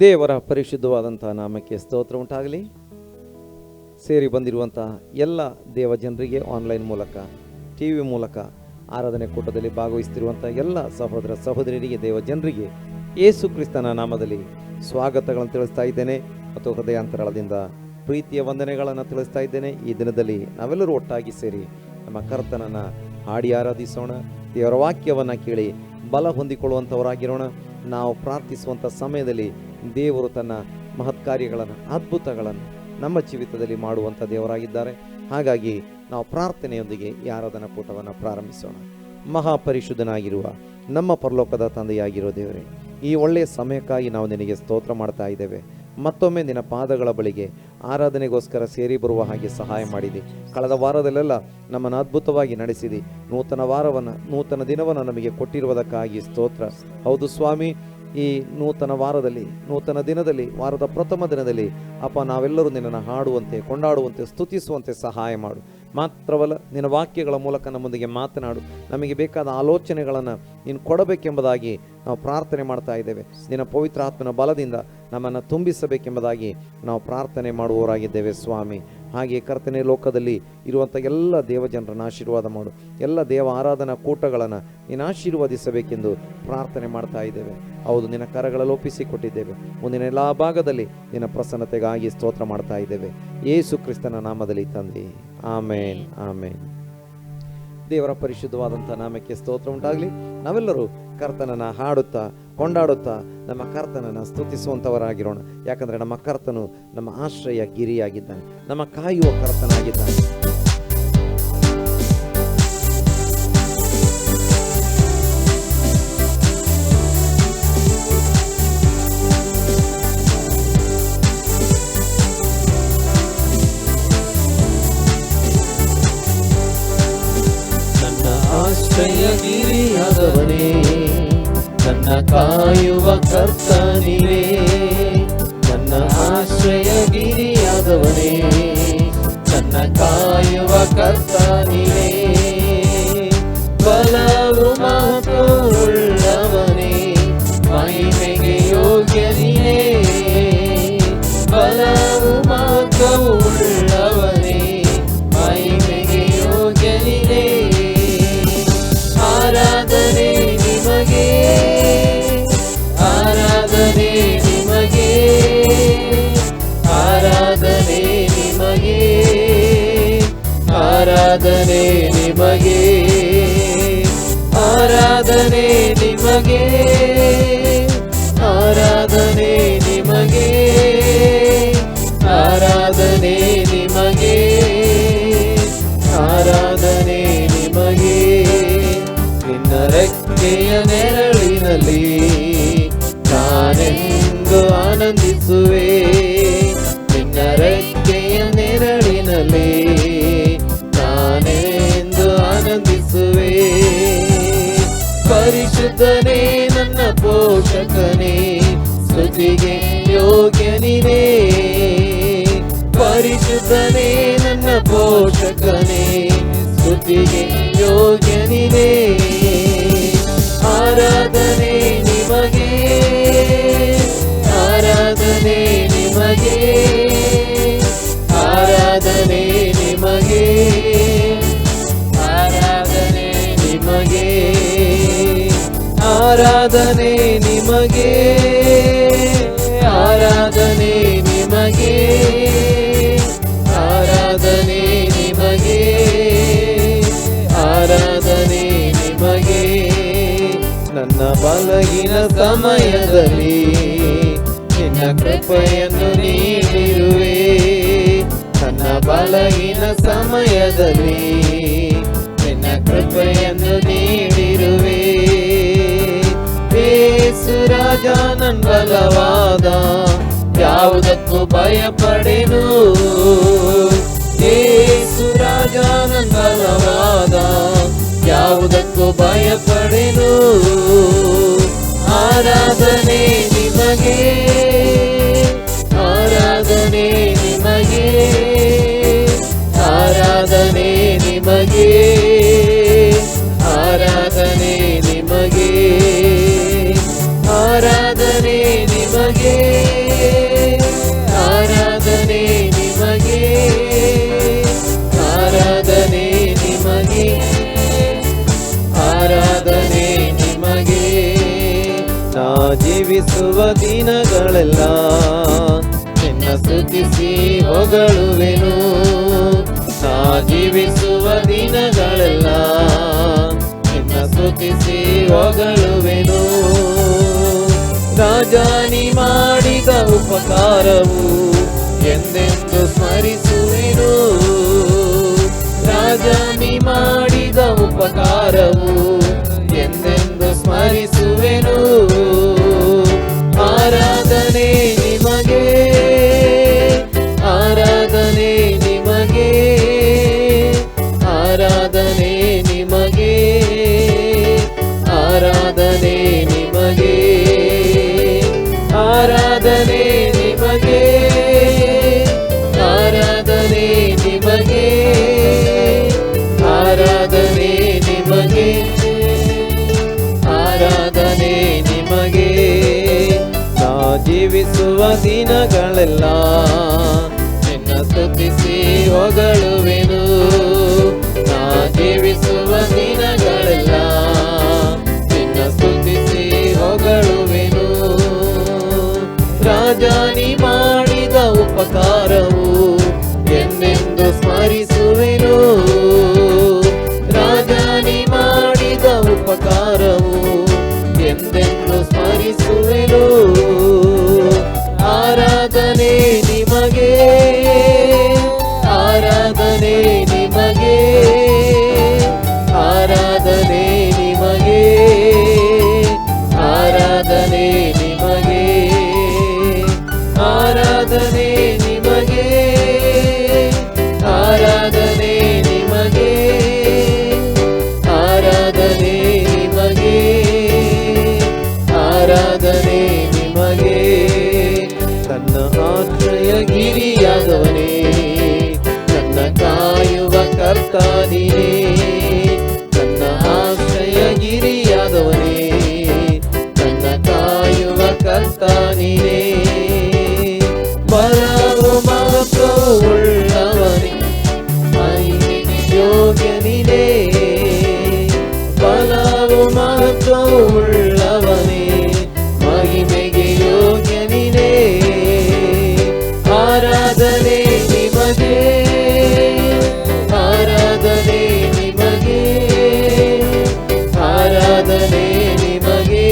ದೇವರ ಪರಿಶುದ್ಧವಾದಂಥ ನಾಮಕ್ಕೆ ಸ್ತೋತ್ರ ಉಂಟಾಗಲಿ. ಸೇರಿ ಬಂದಿರುವಂಥ ಎಲ್ಲ ದೇವ ಜನರಿಗೆ ಆನ್ಲೈನ್ ಮೂಲಕ, ಟಿ ವಿ ಮೂಲಕ ಆರಾಧನೆ ಕೂಟದಲ್ಲಿ ಭಾಗವಹಿಸ್ತಿರುವಂಥ ಎಲ್ಲ ಸಹೋದರ ಸಹೋದರಿಯರಿಗೆ, ದೇವ ಜನರಿಗೆ ಯೇಸು ಕ್ರಿಸ್ತನ ನಾಮದಲ್ಲಿ ಸ್ವಾಗತಗಳನ್ನು ತಿಳಿಸ್ತಾ ಇದ್ದೇನೆ ಮತ್ತು ಹೃದಯಾಂತರಾಳದಿಂದ ಪ್ರೀತಿಯ ವಂದನೆಗಳನ್ನು ತಿಳಿಸ್ತಾ ಇದ್ದೇನೆ. ಈ ದಿನದಲ್ಲಿ ನಾವೆಲ್ಲರೂ ಒಟ್ಟಾಗಿ ಸೇರಿ ನಮ್ಮ ಕರ್ತನನ್ನು ಹಾಡಿ ಆರಾಧಿಸೋಣ. ದೇವರ ವಾಕ್ಯವನ್ನು ಕೇಳಿ ಬಲ ಹೊಂದಿಕೊಳ್ಳುವಂಥವರಾಗಿರೋಣ. ನಾವು ಪ್ರಾರ್ಥಿಸುವಂಥ ಸಮಯದಲ್ಲಿ ದೇವರು ತನ್ನ ಮಹತ್ ಕಾರ್ಯಗಳನ್ನು, ಅದ್ಭುತಗಳನ್ನು ನಮ್ಮ ಜೀವಿತದಲ್ಲಿ ಮಾಡುವಂಥ ದೇವರಾಗಿದ್ದಾರೆ. ಹಾಗಾಗಿ ನಾವು ಪ್ರಾರ್ಥನೆಯೊಂದಿಗೆ ಈ ಆರಾಧನಾ ಕೂಟವನ್ನು ಪ್ರಾರಂಭಿಸೋಣ. ಮಹಾಪರಿಶುದ್ಧನಾಗಿರುವ ನಮ್ಮ ಪರಲೋಕದ ತಂದೆಯಾಗಿರೋ ದೇವರೇ, ಈ ಒಳ್ಳೆಯ ಸಮಯಕ್ಕಾಗಿ ನಾವು ನಿನಗೆ ಸ್ತೋತ್ರ ಮಾಡ್ತಾ ಇದ್ದೇವೆ. ಮತ್ತೊಮ್ಮೆ ನಿನ್ನ ಪಾದಗಳ ಬಳಿಗೆ ಆರಾಧನೆಗೋಸ್ಕರ ಸೇರಿ ಬರುವ ಹಾಗೆ ಸಹಾಯ ಮಾಡಿದೆ. ಕಳೆದ ವಾರದಲ್ಲೆಲ್ಲ ನಮ್ಮನ್ನು ಅದ್ಭುತವಾಗಿ ನಡೆಸಿದಿ. ನೂತನ ದಿನವನ್ನು ನಮಗೆ ಕೊಟ್ಟಿರುವುದಕ್ಕಾಗಿ ಸ್ತೋತ್ರ. ಹೌದು ಸ್ವಾಮಿ, ಈ ನೂತನ ವಾರದಲ್ಲಿ, ನೂತನ ದಿನದಲ್ಲಿ, ವಾರದ ಪ್ರಥಮ ದಿನದಲ್ಲಿ ಅಪ್ಪ, ನಾವೆಲ್ಲರೂ ನಿನ್ನನ್ನು ಹಾಡುವಂತೆ, ಕೊಂಡಾಡುವಂತೆ, ಸ್ತುತಿಸುವಂತೆ ಸಹಾಯ ಮಾಡು. ಮಾತ್ರವಲ್ಲ, ನಿನ್ನ ವಾಕ್ಯಗಳ ಮೂಲಕ ನಮ್ಮೊಂದಿಗೆ ಮಾತನಾಡು. ನಮಗೆ ಬೇಕಾದ ಆಲೋಚನೆಗಳನ್ನು ನೀನು ಕೊಡಬೇಕೆಂಬುದಾಗಿ ನಾವು ಪ್ರಾರ್ಥನೆ ಮಾಡ್ತಾ ಇದ್ದೇವೆ. ನಿನ್ನ ಪವಿತ್ರ ಆತ್ಮನ ಬಲದಿಂದ ನಮ್ಮನ್ನು ತುಂಬಿಸಬೇಕೆಂಬುದಾಗಿ ನಾವು ಪ್ರಾರ್ಥನೆ ಮಾಡುವವರಾಗಿದ್ದೇವೆ ಸ್ವಾಮಿ. ಹಾಗೆ ಕರ್ತನೆ, ಲೋಕದಲ್ಲಿ ಇರುವಂಥ ಎಲ್ಲ ದೇವಜನರನ್ನು ಆಶೀರ್ವಾದ ಮಾಡು. ಎಲ್ಲ ದೇವ ಆರಾಧನಾ ಕೂಟಗಳನ್ನು ನೀನು ಆಶೀರ್ವದಿಸಬೇಕೆಂದು ಪ್ರಾರ್ಥನೆ ಮಾಡ್ತಾ ಇದ್ದೇವೆ. ಹೌದು, ನಿನ್ನ ಕರಗಳಲ್ಲಿ ಒಪ್ಪಿಸಿಕೊಟ್ಟಿದ್ದೇವೆ. ಮುಂದಿನ ಎಲ್ಲ ಭಾಗದಲ್ಲಿ ನಿನ್ನ ಪ್ರಸನ್ನತೆಗಾಗಿ ಸ್ತೋತ್ರ ಮಾಡ್ತಾ ಇದ್ದೇವೆ. ಯೇಸು ಕ್ರಿಸ್ತನ ನಾಮದಲ್ಲಿ ತಂದೆ, ಆಮೇನ್, ಆಮೇನ್. ದೇವರ ಪರಿಶುದ್ಧವಾದಂಥ ನಾಮಕ್ಕೆ ಸ್ತೋತ್ರ ಉಂಟಾಗಲಿ. ನಾವೆಲ್ಲರೂ ಕರ್ತನನ್ನು ಹಾಡುತ್ತಾ, ಕೊಂಡಾಡುತ್ತಾ ನಮ್ಮ ಕರ್ತನನ್ನು ಸ್ತುತಿಸುವಂಥವರಾಗಿರೋಣ. ಯಾಕಂದರೆ ನಮ್ಮ ಕರ್ತನು ನಮ್ಮ ಆಶ್ರಯ ಗಿರಿಯಾಗಿದ್ದಾನೆ, ನಮ್ಮ ಕಾಯುವ ಕರ್ತನಾಗಿದ್ದಾನೆ. ಆಶ್ರಯಗಿರಿಯಾದವನೇ, ನನ್ನ ಕಾಯುವ ಕರ್ತನಿರೇ. ನನ್ನ ಆಶ್ರಯಗಿರಿಯಾದವನೇ, ನನ್ನ ಕಾಯುವ ಕರ್ತನಿರೇ. ಬಲವು ಮಹತ್ವವುಳ್ಳವನೇ, ಮಹಿಮೆಗೆ ಯೋಗ್ಯನಿರೇ. ಬಲವು ಮಹತ್ವವುಳ್ಳವನೇ, ಮಹಿಮೆಗೆ ಯೋಗ್ಯನಿರೇ. ಆರಾಧನೆ ನಿಮಗೆ, ಆರಾಧನೆ ನಿಮಗೆ, ಆರಾಧನೆ ನಿಮಗೆ, ಆರಾಧನೆ ನಿಮಗೆ, ಆರಾಧನೆ ನಿಮಗೆ, ಆರಾಧನೆ ನಿಮಗೆ, ಆರಾಧನೆ ನಿಮಗೆ, ಆರಾಧನೆ ನಿಮಗೆ. ನಿನ್ನ ರೆಕ್ಕೆಯ ನೆರಳಿನಲ್ಲಿ ನಾನೆಂದು ಆನಂದಿಸುವೆ. ನಿನ್ನ ರೆಕ್ಕೆಯ ನೆರಳಿನಲ್ಲಿ ನಾನೆಂದು ಆನಂದಿಸುವೆ. ಪರಿಶುದ್ಧನೇ ನನ್ನ ಪೋಷಕನೇ, ಸ್ತುತಿಗೆ ಯೋಗ್ಯನಿರೇ. ಪರಿಶುದ್ಧನೇ ನನ್ನ ಪೋಷಕನೇ, ಸ್ತುತಿಗೆ ಯೋಗ್ಯನಿರೇ. ಆರಾಧನೆ ನಿಮಗೆ, ಆರಾಧನೆ ನಿಮಗೆ, ಆರಾಧನೆ ನಿಮಗೆ, ಆರಾಧನೆ ನಿಮಗೆ, ಆರಾಧನೆ ನಿಮಗೆ, ಆರಾಧನೆ ನಿಮಗೆ, ಆರಾಧನೆ ನಿಮಗೆ, ಆರಾಧನೆ ನಿಮಗೆ. ನನ್ನ ಬಲಹೀನ ಸಮಯದಲ್ಲಿ ನಿನ್ನ ಕೃಪೆಯನ್ನು ನೀಡಿರುವೆ. ನನ್ನ ಬಲಹೀನ ಸಮಯದಲ್ಲಿ ನಿನ್ನ ಕೃಪೆಯನ್ನು ನೀಡಿರುವೆ. ಯೇಸು ರಾಜ ನನ್ನ ಬಲವಾದ, ಯಾವುದಕ್ಕೂ ಭಯಪಡೆನು. ಯೇಸು ರಾಜ ನನ್ನ ಬಲವಾದ, ಯಾವುದಕ್ಕೂ ಭಯಪಡೆನು. ಆರಾಧನೆ ನಿಮಗೆ, ಆರಾಧನೆ ನಿಮಗೆ, ಆರಾಧನೆ ನಿಮಗೆ, ಆರಾಧನೆ ನಿಮಗೆ, ಆರಾಧನೆ ನಿಮಗೆ. ಜೀವಿಸುವ ದಿನಗಳೆಲ್ಲ ನಿನ್ನ ಸ್ತುತಿಸಿ ಹೊಗಳುವೆನು. ನಾ ಜೀವಿಸುವ ದಿನಗಳೆಲ್ಲ ನಿನ್ನ ಸ್ತುತಿಸಿ ಹೊಗಳುವೆನು. ರಾಜಾನಿ ಮಾಡಿದ ಉಪಕಾರವು ಎಂದೆಂದು ಸ್ಮರಿಸುವೆನು. ರಾಜಾನಿ ಮಾಡಿದ ಉಪಕಾರವು ಎಂದೆಂದು ಸ್ಮರಿಸುವೆನು. ಆರಾಧನೆ ನಿಮಗೆ, ಆರಾಧನೆ ನಿಮಗೆ, ಆರಾಧನೆ ನಿಮಗೆ, ಆರಾಧನೆ ನಿಮಗೆ, ಆರಾಧನೆ ನಿಮಗೆ, ಆರಾಧನೆ ನಿಮಗೆ, ಆರಾಧನೆ ನಿಮಗೆ, ಆರಾಧನೆ ನಿಮಗೆ. ನಾ ಜೀವಿಸುವ ದಿನಗಳೆಲ್ಲ ನಿನ್ನ ಸ್ತುತಿಸಿ ಹೊಗಳುವೆನು. ನಾ ಜೀವಿಸುವ ದಿನಗಳೆಲ್ಲ ನಿನ್ನ ಸ್ತುತಿಸಿ ಹೊಗಳುವೆನು. ರಾಜಾನಿ ಮಾಡಿದ ಉಪಕಾರವು ಎಂದೆಂದು ಸ್ಮರಿಸುವೆನು. ರಾಜಾನಿ ಮಾಡಿದ ಉಪಕಾರವು ಎಂದೆಂದು ಸ್ಮರಿಸುವೆನು. ಆರಾಧನೆ ನಿಮಗೆ, ಆರಾಧನೆ ನಿಮಗೆ, ಆರಾಧನೆ ನಿಮಗೆ, ಆರಾಧನೆ ನಿಮಗೆ, ಆರಾಧನೆ ನಿಮಗೆ, ಆರಾಧನೆ ನಿಮಗೆ, ಆರಾಧನೆ ನಿಮಗೆ, ಆರಾಧನೆ ನಿಮಗೆ. ನನ್ನ ಆಶ್ರಯ ಗಿರಿಯಾದವನೇ, ನನ್ನ ಕಾಯುವ ಕರ್ತ ನೀನೇ. ನನ್ನ ಆಶ್ರಯ ಗಿರಿಯಾದವನೇ, ನನ್ನ ಕಾಯುವ ಕರ್ತ ನೀನೇ. ಬಲವು ಮಹತ್ವವು ಉಳ್ಳವನೇ, ಮಹಿಮೆಗೆ ಯೋಗ್ಯ ನೀನೇ. ಬಲವು ಮಹತ್ವವು ಉಳ್ಳವನೇ, ಮಹಿಮೆಗೆ ಯೋಗ್ಯ ನೀನೇ. ಆರಾಧನೆ ನಿಮಗೆ, ಆರಾಧನೆ ನಿಮಗೆ, ಆರಾಧನೆ ನಿಮಗೆ,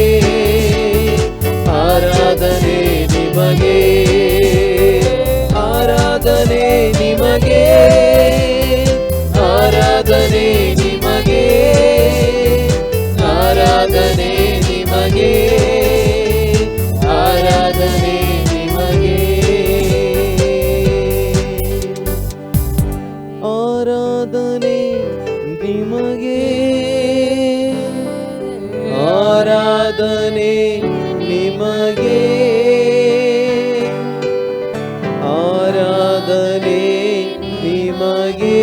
ಆರಾಧನೆ ನಿಮಗೆ, ಆರಾಧನೆ ನಿಮಗೆ, ಆರಾಧನೆ ನಿಮಗೆ, ಆರಾಧನೆ ನಿಮಗೆ, ಆರಾಧನೆ ನಿಮಗೆ, ಆರಾಧನೆ ನಿಮಗೆ, ಆರಾಧನೆ ನಿಮಗೆ, ಆರಾಧನೆ ನಿಮಗೆ,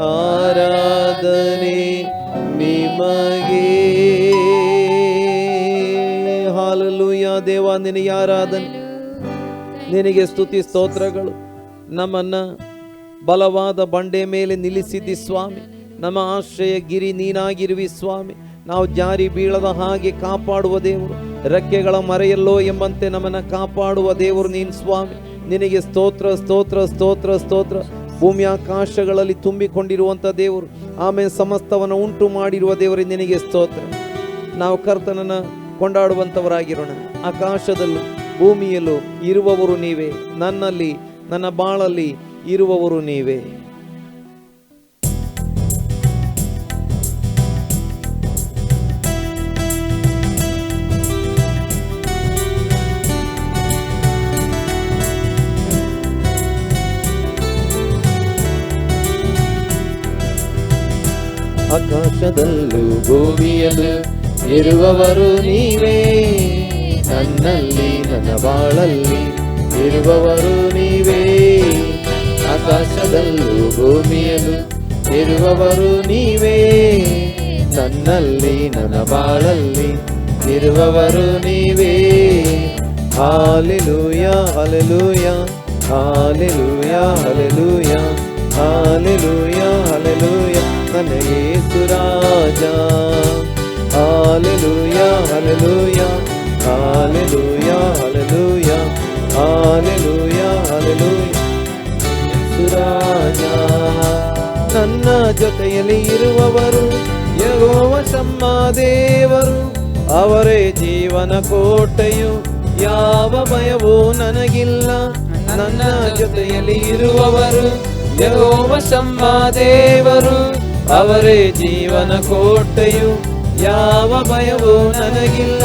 ಆರಾಧನೆ ನಿಮಗೆ. ಹಾಲೆಲೂಯಾ. ದೇವ ನಿನಗೆ ಆರಾಧನೆ, ನಿನಗೆ ಸ್ತುತಿ ಸ್ತೋತ್ರಗಳು. ನಮ್ಮನ್ನ ಬಲವಾದ ಬಂಡೆ ಮೇಲೆ ನಿಲ್ಲಿಸಿದ್ದಿ ಸ್ವಾಮಿ. ನಮ್ಮ ಆಶ್ರಯ ಗಿರಿ ನೀನಾಗಿರುವಿ ಸ್ವಾಮಿ. ನಾವು ಜಾರಿ ಬೀಳದ ಹಾಗೆ ಕಾಪಾಡುವ ದೇವರು, ರೆಕ್ಕೆಗಳ ಮರೆಯಲ್ಲೋ ಎಂಬಂತೆ ನಮ್ಮನ್ನು ಕಾಪಾಡುವ ದೇವರು ನೀನು ಸ್ವಾಮಿ. ನಿನಗೆ ಸ್ತೋತ್ರ ಸ್ತೋತ್ರ ಸ್ತೋತ್ರ ಸ್ತೋತ್ರ. ಭೂಮಿ ಆಕಾಶಗಳಲ್ಲಿ ತುಂಬಿಕೊಂಡಿರುವಂಥ ದೇವರು, ಆಮೇಲೆ ಸಮಸ್ತವನ್ನು ಉಂಟು ಮಾಡಿರುವ ದೇವರೇ ನಿನಗೆ ಸ್ತೋತ್ರ. ನಾವು ಕರ್ತನನ್ನು ಕೊಂಡಾಡುವಂಥವರಾಗಿರೋಣ. ಆಕಾಶದಲ್ಲೂ ಭೂಮಿಯಲ್ಲೂ ಇರುವವರು ನೀವೇ, ನನ್ನಲ್ಲಿ ನನ್ನ ಬಾಳಲ್ಲಿ ಇರುವವರು ನೀವೇ. ಆಕಾಶದಲ್ಲೂ ಭೂಮಿಯಲ್ಲೂ ಇರುವವರು ನೀವೇ, ನನ್ನಲ್ಲಿ ನನ್ನ ಬಾಳಲ್ಲಿ ಇರುವವರು ನೀವೇ. ಆಕಾಶದಲ್ಲೂ ಭೂಮಿಯಲ್ಲೂ ಇರುವವರು ನೀವೇ, ನನ್ನಲ್ಲಿ ನನ್ನ ಬಾಳಲ್ಲಿ ಇರುವವರು ನೀವೇ. Hallelujah hallelujah hallelujah hallelujah hallelujah hallelujah. ನನ್ನ ಯೇಸು ರಾಜ, hallelujah hallelujah hallelujah hallelujah hallelujah hallelujah. ಸುರಾಜ ನನ್ನ ಜೊತೆಯಲ್ಲಿ ಇರುವವರು ಯೆಹೋವ ಶಮ್ಮ ದೇವರು, ಅವರೇ ಜೀವನ ಕೋಟೆಯು, ಯಾವ ಭಯವೂ ನನಗಿಲ್ಲ. ನನ್ನ ಜೊತೆಯಲ್ಲಿ ಇರುವವರು ಯೆಹೋವ ಶಮ್ಮ ದೇವರು, ಅವರೇ ಜೀವನ ಕೋಟೆಯು, ಯಾವ ಭಯವೂ ನನಗಿಲ್ಲ.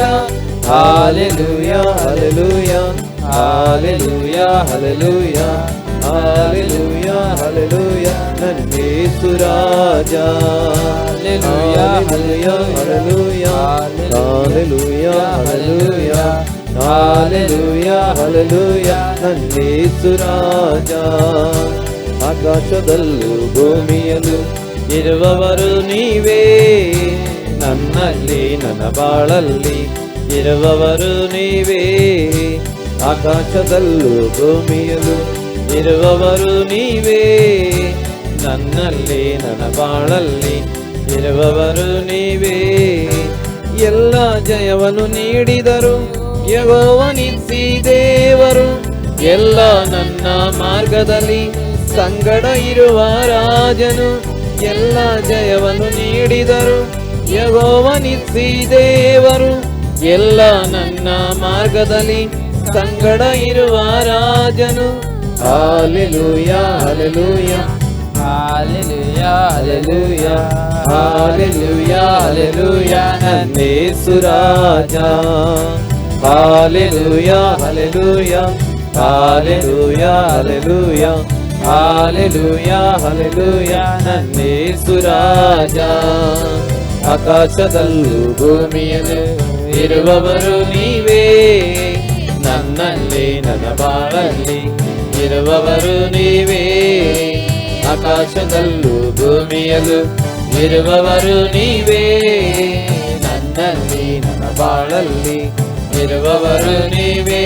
Hallelujah hallelujah hallelujah hallelujah hallelujah hallelujah ನನ್ನ ಯೇಸು ರಾಜ. Hallelujah hallelujah hallelujah hallelujah hallelujah hallelujah ನನ್ನ ಯೇಸು ರಾಜ. ಆಕಾಶದಲ್ಲೂ ಭೂಮಿಯಲ್ಲೂ ಇರುವವರು ನೀವೇ, ನನ್ನಲ್ಲಿ ನನ್ನ ಬಾಳಲ್ಲಿ ಇರುವವರು ನೀವೇ. ಆಕಾಶದಲ್ಲೂ ಭೂಮಿಯಲ್ಲೂ ಇರುವವರು ನೀವೇ, ನನ್ನಲ್ಲಿ ನನ್ನ ಬಾಳಲ್ಲಿ ಇರುವವರು ನೀವೇ. ಎಲ್ಲ ಜಯವನ್ನು ನೀಡಿದರು ಯೆಹೋವ ನಿಸ್ಸಿ ದೇವರು, ಎಲ್ಲ ನನ್ನ ಮಾರ್ಗದಲ್ಲಿ ಸಂಗಡ ಇರುವ ರಾಜನು. ಎಲ್ಲ ಜಯವನ್ನು ನೀಡಿದರು ಯೆಹೋವ ನಿಸ್ಸಿ ದೇವರು, ಎಲ್ಲ ನನ್ನ ಮಾರ್ಗದಲ್ಲಿ ಸಂಗಡ ಇರುವ ರಾಜನು. Hallelujah hallelujah hallelujah hallelujah hallelujah hallelujah ನನ್ನ ಯೇಸು ರಾಜ. Hallelujah hallelujah hallelujah hallelujah hallelujah hallelujah ನನ್ನ ಯೇಸು ರಾಜ. ಆಕಾಶದಲ್ಲೂ ಭೂಮಿಯಲ್ಲೂ ಇರುವವರು ನೀವೇ, ನನ್ನಲ್ಲಿ ನನ್ನ ಬಾಳಲ್ಲಿ ಇರುವವರು ನೀವೇ. ಆಕಾಶದಲ್ಲೂ ಭೂಮಿಯಲ್ಲೂ ಇರುವವರು ನೀವೇ, ನನ್ನಲ್ಲಿ ನನ್ನ ಬಾಳಲ್ಲಿ ಇರುವವರು ನೀವೇ.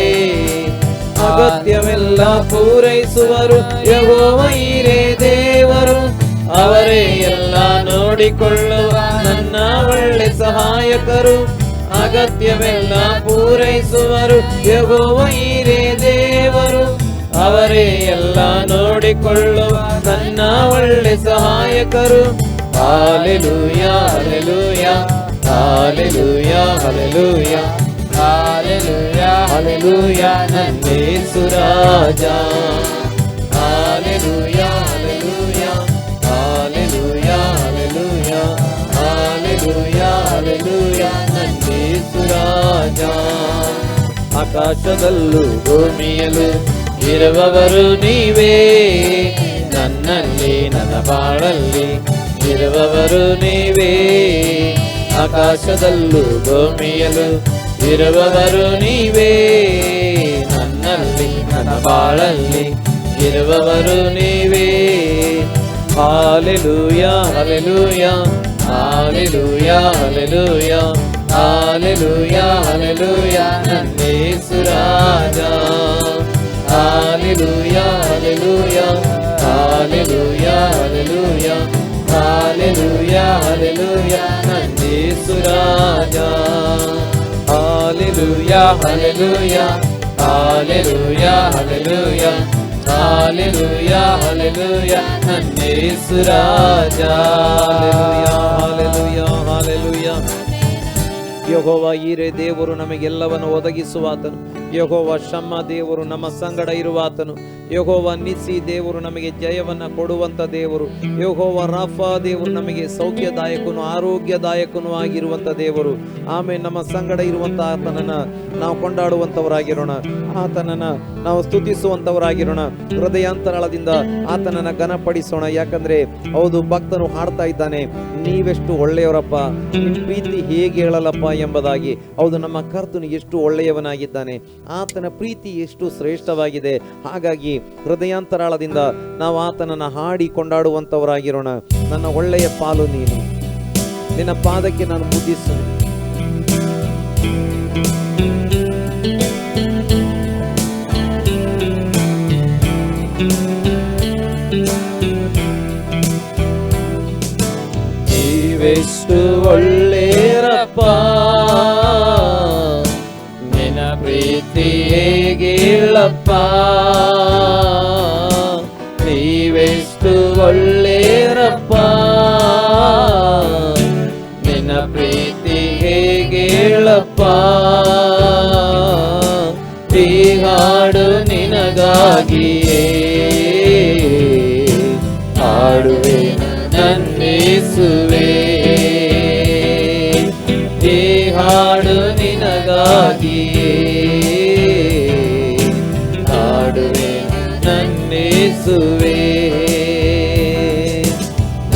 ಅಗತ್ಯವೆಲ್ಲ ಪೂರೈಸುವರು ಯೆಹೋವ ಈರೇ ದೇವರು, ಅವರೇ ಎಲ್ಲ ನೋಡಿಕೊಳ್ಳುವ ನನ್ನ ಒಳ್ಳೆ ಸಹಾಯಕರು. ಅಗತ್ಯವೆಲ್ಲ ಪೂರೈಸುವರು ಯೆಹೋವ ಈರೇ ದೇವರು, ಅವರೇ ಎಲ್ಲ ನೋಡಿಕೊಳ್ಳುವ ನನ್ನ ಒಳ್ಳೆ ಸಹಾಯಕರು. Hallelujah hallelujah hallelujah hallelujah hallelujah hallelujah ನನ್ನ ಯೇಸು ರಾಜ. Hallelujah hallelujah hallelujah hallelujah hallelujah hallelujah ನನ್ನ ಯೇಸು ರಾಜ. ಆಕಾಶದಲ್ಲೂ ಭೂಮಿಯಲ್ಲೂ ಇರುವವರು ನೀವೇ, ನನ್ನಲ್ಲಿ ನನ್ನ ಬಾಳಲ್ಲಿ ಇರುವವರು ನೀವೇ. ಆಕಾಶದಲ್ಲೂ ಭೂಮಿಯಲ್ಲೂ ಇರುವವರು ನೀವೇ, ನನ್ನಲ್ಲಿ ನನ್ನ ಬಾಳಲ್ಲಿ ಇರುವವರು ನೀವೇ. Hallelujah hallelujah hallelujah hallelujah hallelujah hallelujah ನನ್ನ ಯೇಸು ರಾಜ. Hallelujah hallelujah hallelujah hallelujah hallelujah hallelujah ನನ್ನ ಯೇಸು ರಾಜ. Hallelujah hallelujah hallelujah hallelujah hallelujah hallelujah ನನ್ನ ಯೇಸು ರಾಜ. Hallelujah hallelujah. ಯೆಹೋವ ಈರೇ ದೇವರು ನಮಗೆಲ್ಲವನ್ನು ಒದಗಿಸುವಾತನು, ಯೆಹೋವ ಶಮ್ಮ ದೇವರು ನಮ್ಮ ಸಂಗಡ ಇರುವಾತನು, ಯೆಹೋವ ನಿಸ್ಸಿ ದೇವರು ನಮಗೆ ಜಯವನ್ನು ಕೊಡುವಂತ ದೇವರು, ಯೆಹೋವ ರಾಫಾ ದೇವರು ನಮಗೆ ಸೌಖ್ಯದಾಯಕನು ಆರೋಗ್ಯದಾಯಕನು ಆಗಿರುವಂತ ದೇವರು. ಆಮೇಲೆ ನಮ್ಮ ಸಂಗಡ ಇರುವಂತ ಆತನನ್ನ ನಾವು ಕೊಂಡಾಡುವಂತವರಾಗಿರೋಣ, ಆತನನ್ನ ನಾವು ಸ್ತುತಿಸುವಂತವರಾಗಿರೋಣ, ಹೃದಯಾಂತರಾಳದಿಂದ ಆತನನ್ನ ಘನಪಡಿಸೋಣ. ಯಾಕಂದ್ರೆ ಹೌದು, ಭಕ್ತನು ಹಾಡ್ತಾ ಇದ್ದಾನೆ, ನೀವೆಷ್ಟು ಒಳ್ಳೆಯವರಪ್ಪ, ನಿನ್ನ ಪ್ರೀತಿ ಹೇಗೆ ಹೇಳಲಪ್ಪ ಎಂಬುದಾಗಿ. ಹೌದು, ನಮ್ಮ ಕರ್ತನು ಎಷ್ಟು ಒಳ್ಳೆಯವನಾಗಿದ್ದಾನೆ, ಆತನ ಪ್ರೀತಿ ಎಷ್ಟು ಶ್ರೇಷ್ಠವಾಗಿದೆ. ಹಾಗಾಗಿ ಹೃದಯಾಂತರಾಳದಿಂದ ನಾವು ಆತನನ್ನ ಹಾಡಿ ಕೊಂಡಾಡುವಂತವರಾಗಿರೋಣ. ನನ್ನ ಒಳ್ಳೆಯ ಪಾಲು ನೀನು, ನಿನ್ನ ಪಾದಕ್ಕೆ ನಾನು ಮುದ್ದಿಸು. ನೀವೆಷ್ಟು ಒಳ್ಳೆಯರಪ್ಪ, ಪ್ರೀತಿ ಹೇಗಿಲ್ಲಪ್ಪ, ನೀವೆಷ್ಟು ಒಳ್ಳೆಯರಪ್ಪ, ನಿನ್ನ ಪ್ರೀತಿ ಹೇಗಿಲ್ಲಪ್ಪ. ಈ ಹಾಡು ನಿನಗಾಗಿಯೇ ಹಾಡುವೆ ನನ್ನೇಸುವೆ, ಈ ಹಾಡು ನಿನಗಾಗಿಯೇ ಹಾಡುವೆ ನನ್ನೇಸುವೆ.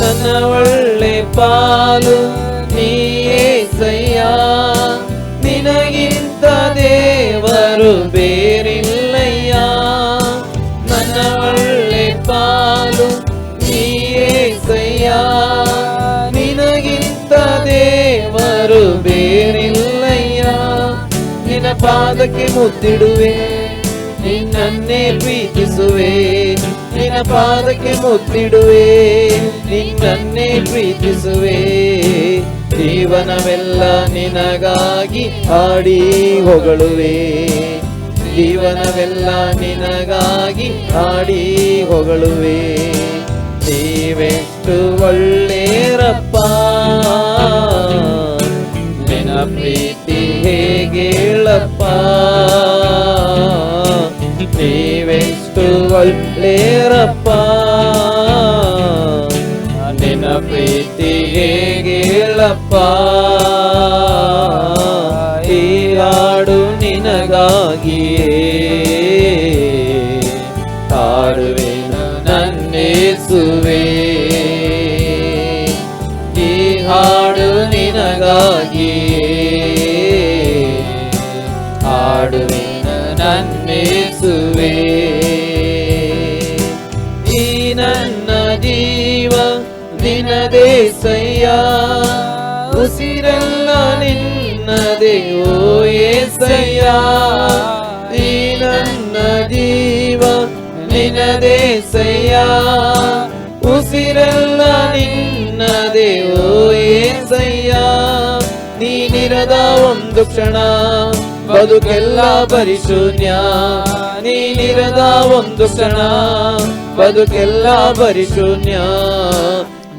ನನ್ನ ಒಳ್ಳೆ ಪಾಲು ನೀಯೇಸಯ್ಯ, ನಿನಗಿಂತ ದೇವರು ಬೇರಿಲ್ಲಯ್ಯ. ನನ್ನ ಒಳ್ಳೆ ಪಾಲು ನೀಯೇಸಯ್ಯ, ನಿನಗಿಂತ ದೇವರು ಬೇರಿಲ್ಲಯ್ಯ. ನಿನ್ನ ಪಾದಕ್ಕೆ ಮುತ್ತಿಡುವೆ, ನಿನ್ನನ್ನೇ ಪ್ರೀತಿಸುವೆ, ನಿನ್ನ ಪಾದಕ್ಕೆ ಮುತ್ತಿಡುವೆ, ನಿನ್ನನ್ನೇ ಪ್ರೀತಿಸುವೆ. ಜೀವನವೆಲ್ಲ ನಿನಗಾಗಿ ಹಾಡಿ ಹೊಗಳುವೆ, ಜೀವನವೆಲ್ಲ ನಿನಗಾಗಿ ಹಾಡಿ ಹೊಗಳುವೆ. ನೀವೆಷ್ಟು ಒಳ್ಳೆಯರಪ್ಪ, ನಿನ್ನ ಪ್ರೀತಿ ಹೇಗೇಳಪ್ಪ, ನೀವೆಷ್ಟು ಒಳ್ಳೆಯರಪ್ಪ, ನಿನ್ನ ಪ್ರೀತಿ ಹೇಗೇಳಪ್ಪ. ಈ ಹಾಡು ನಿನಗಾಗಿಯೇ ಹಾಡುವೆನು ನನ್ನೇಸುವೆ, ಈ ಹಾಡು ನಿನಗಾಗಿಯೇ ಹಾಡುವೆನು ನನ್ನೇಸುವೆ. ಈ ನನ್ನ ಜೀವ ನಿನ್ನದೇಸಯ್ಯ, ಉಸಿರೆಲ್ಲ ನಿನ್ನದೇ ಓ ಏಸಯ್ಯ. ಈ ನನ್ನ ಜೀವ ನಿನ್ನದೇಸಯ್ಯ, ಉಸಿರೆಲ್ಲ ನಿನ್ನದೇ ಓ ಏಸಯ್ಯ. ನೀನಿರದ ಒಂದು ಕ್ಷಣ ಬದುಕೆಲ್ಲ ಪರಿಶೂನ್ಯ, ನೀನಿರದ ಒಂದು ಕ್ಷಣ ಬದುಕೆಲ್ಲ ಪರಿಶೂನ್ಯ.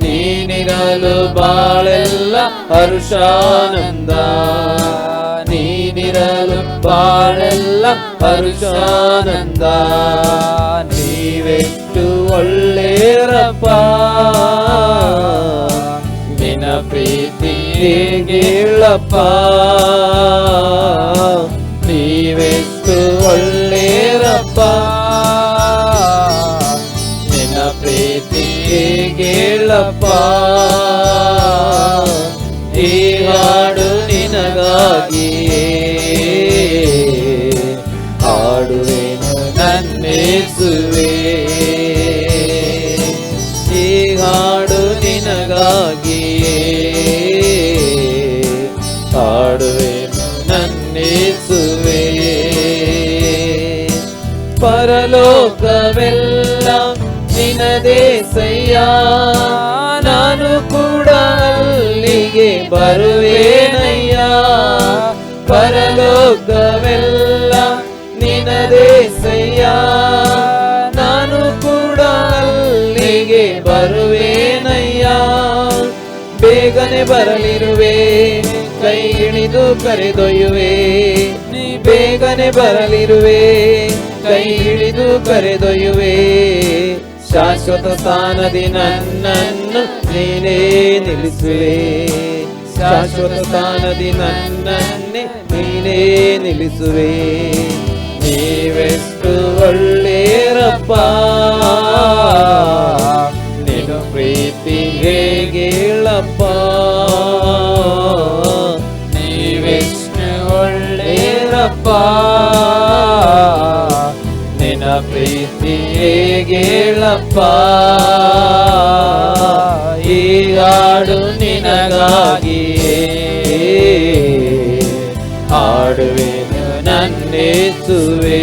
ನೀನಿರಲು ಬಾಳೆಲ್ಲ ಹರುಷಾನಂದ, ನೀನಿರಲು ಬಾಳೆಲ್ಲ ಹರುಷಾನಂದ. ನೀವೆಷ್ಟು ಒಳ್ಳೆಯರಪ್ಪ, ನಿನ್ನ ಪ್ರೀತಿ ಹೇಗೇಳಪ್ಪ, ನೀವೆಷ್ಟು ಒಳ್ಳೆಯರಪ್ಪ, ನಿನ್ನ ಪ್ರೀತಿ ಹೇಗೇಳಪ್ಪ. ಈ ಹಾಡು ನಿನಗಾಗಿಯೇ ಹಾಡುವೆನು ನನ್ನೇಸುವೆ, ಈ ಹಾಡು ನಿನಗಾಗಿಯೇ ಹಾಡುವೆನು ನನ್ನೇಸುವೆ. ಪರಲೋಕವೆಲ್ಲ ನಿನದೇಸಯ್ಯ, ನಾನು ಕೂಡ ಅಲ್ಲಿಗೆ ಬರುವೇನಯ್ಯ. ಪರಲೋಕವೆಲ್ಲ ನಿನದೇಸಯ್ಯ, ನಾನು ಕೂಡ ಅಲ್ಲಿಗೆ ಬರುವೇನಯ್ಯ. ಬೇಗನೆ ಬರಲಿರುವೆ, ಕೈ ಹಿಡಿದು ಕರೆದೊಯ್ಯುವೆ, ನೀ ಬೇಗನೆ ಬರಲಿರುವೆ, ಕೈ ಹಿಡಿದು ಕರೆದೊಯ್ಯುವೆ. ಶಾಶ್ವತ ಸ್ಥಾನದಿ ನನ್ನನ್ನು ನೀನೇ ನಿಲ್ಲಿಸುವೆ, ಶಾಶ್ವತ ಸ್ಥಾನದಿ ನನ್ನನ್ನೇ ನೀನೇ ನಿಲ್ಲಿಸುವೆ. ನೀವೆಷ್ಟು ಒಳ್ಳೆಯರಪ್ಪ, ನಿನ್ನ ಪ್ರೀತಿ ಹೇಗೇಳಪ್ಪ, ನೀವೆಷ್ಟು ಒಳ್ಳೆಯರಪ್ಪ, ನಿನ್ನ ಪ್ರೀತಿ ಹೇಗೇಳಪ್ಪ. ಈ ಹಾಡು ನಿನಗಾಗಿಯೇ ಹಾಡುವೆನು ನನ್ನೇಸುವೆ,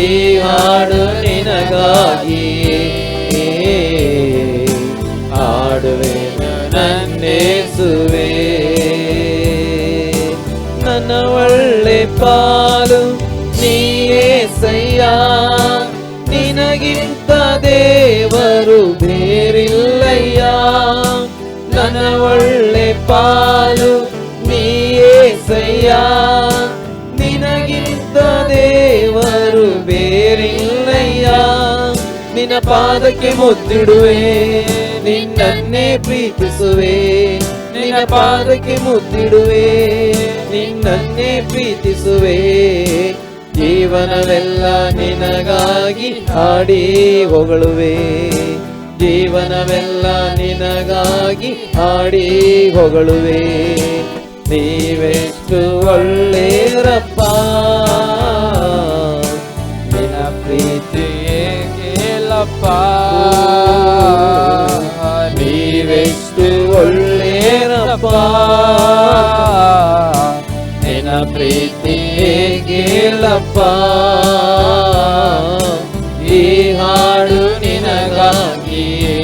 ಈ ಹಾಡು ನಿನಗಾಗಿಯೇ ಹಾಡುವೆನು ನನ್ನೇಸುವೆ. ನನ್ನ ಪಾಲು ನೀಸಯ್ಯ, ನಿನಗಿಂತ ದೇವರು ಬೇರಿಲ್ಲಯ್ಯ. ನನ್ನ ಒಳ್ಳೆ ಪಾಲು ನೀಸಯ್ಯ, ನಿನಗಿಂತ ದೇವರು ಬೇರಿಲ್ಲಯ್ಯ. ನಿನ್ನ ಪಾದಕ್ಕೆ ಮುದ್ದಿಡುವೆ, ನಿನ್ನನ್ನೇ ಪ್ರೀತಿಸುವೆ. ನಿನ್ನ ಪಾದಕ್ಕೆ ಮುದ್ದಿಡುವೆ, ನಿನ್ನನ್ನೇ ಪ್ರೀತಿಸುವೆ. ಜೀವನವೆಲ್ಲ ನಿನಗಾಗಿ ಹಾಡಿ ಹೊಗಳುವೆ. ಜೀವನವೆಲ್ಲ ನಿನಗಾಗಿ ಹಾಡಿ ಹೊಗಳುವೆ. ನೀವೆಷ್ಟು ಒಳ್ಳೆಯರಪ್ಪ, ನಿನ್ನ ಪ್ರೀತಿ ಏಕೇಲಪ್ಪ. ನೀವೆಷ್ಟು ಒಳ್ಳೆಯರಪ್ಪ, ನಿನ್ನ ಪ್ರೀತಿ ಏಕೇಲಪ್ಪ. ಈ ಹಾಡು ನಿನಗಾಗಿಯೇ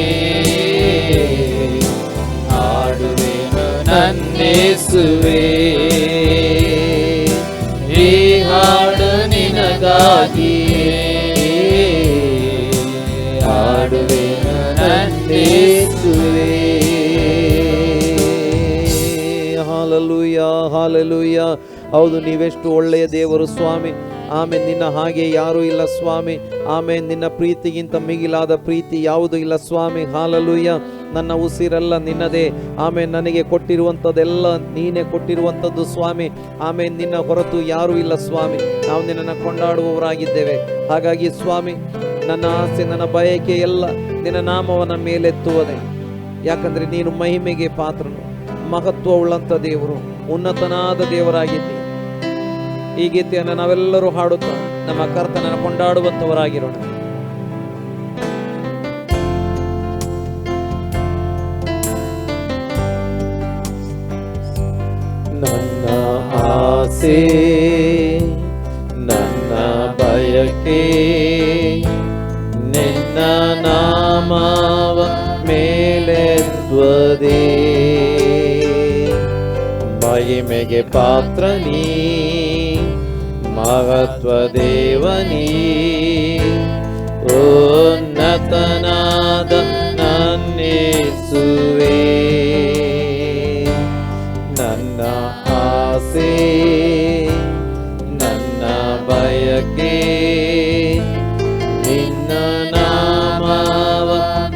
ಹಾಡುವೆನು ನನ್ನೇಸುವೆ. ಈ ಹಾಡು ನಿನಗಾಗಿಯೇ ಹಾಡುವೆನು ನನ್ನೇಸುವೆ. Hallelujah, hallelujah. ಹೌದು, ನೀವೆಷ್ಟು ಒಳ್ಳೆಯ ದೇವರು ಸ್ವಾಮಿ. ಆಮೇಲೆ ನಿನ್ನ ಹಾಗೆ ಯಾರೂ ಇಲ್ಲ ಸ್ವಾಮಿ. ಆಮೇಲೆ ನಿನ್ನ ಪ್ರೀತಿಗಿಂತ ಮಿಗಿಲಾದ ಪ್ರೀತಿ ಯಾವುದೂ ಇಲ್ಲ ಸ್ವಾಮಿ. ಹಾಲೆಲೂಯಾ. ನನ್ನ ಉಸಿರೆಲ್ಲ ನಿನ್ನದೇ. ಆಮೇಲೆ ನನಗೆ ಕೊಟ್ಟಿರುವಂಥದ್ದೆಲ್ಲ ನೀನೇ ಕೊಟ್ಟಿರುವಂಥದ್ದು ಸ್ವಾಮಿ. ಆಮೇಲೆ ನಿನ್ನ ಹೊರತು ಯಾರೂ ಇಲ್ಲ ಸ್ವಾಮಿ. ನಾವು ನಿನ್ನನ್ನು ಕೊಂಡಾಡುವವರಾಗಿದ್ದೇವೆ. ಹಾಗಾಗಿ ಸ್ವಾಮಿ, ನನ್ನ ಆಸೆ, ನನ್ನ ಬಯಕೆ ಎಲ್ಲ ನಿನ್ನ ನಾಮವನ್ನ ಮೇಲೆತ್ತುವುದೇ. ಯಾಕಂದರೆ ನೀನು ಮಹಿಮೆಗೆ ಪಾತ್ರನು, ಮಹತ್ವವುಳ್ಳಂಥ ದೇವರು, ಉನ್ನತನಾದ ದೇವರಾಗಿದ್ದಿ. ಈ ಗೀತೆಯನ್ನು ನಾವೆಲ್ಲರೂ ಹಾಡುತ್ತಾ ನಮ್ಮ ಕರ್ತನನ್ನು ಕೊಂಡಾಡುವಂಥವರಾಗಿರೋಣ. ನನ್ನ ಆಸೆ, ನನ್ನ ಬಯಕೆ ನಿನ್ನ ನಾಮವ ಮೇಲೆತ್ತುವುದೇ. ಮಹಿಮೆಗೆ ಪಾತ್ರ ನೀ, ಮಹತ್ವ ದೇವನೀ. ಉನ್ನತನಾದ ನನ್ನೇಸುವೆ. ನನ್ನ ಆಸೆ, ನನ್ನ ಬಯಕೆ ನಿನ್ನ ನಾಮವ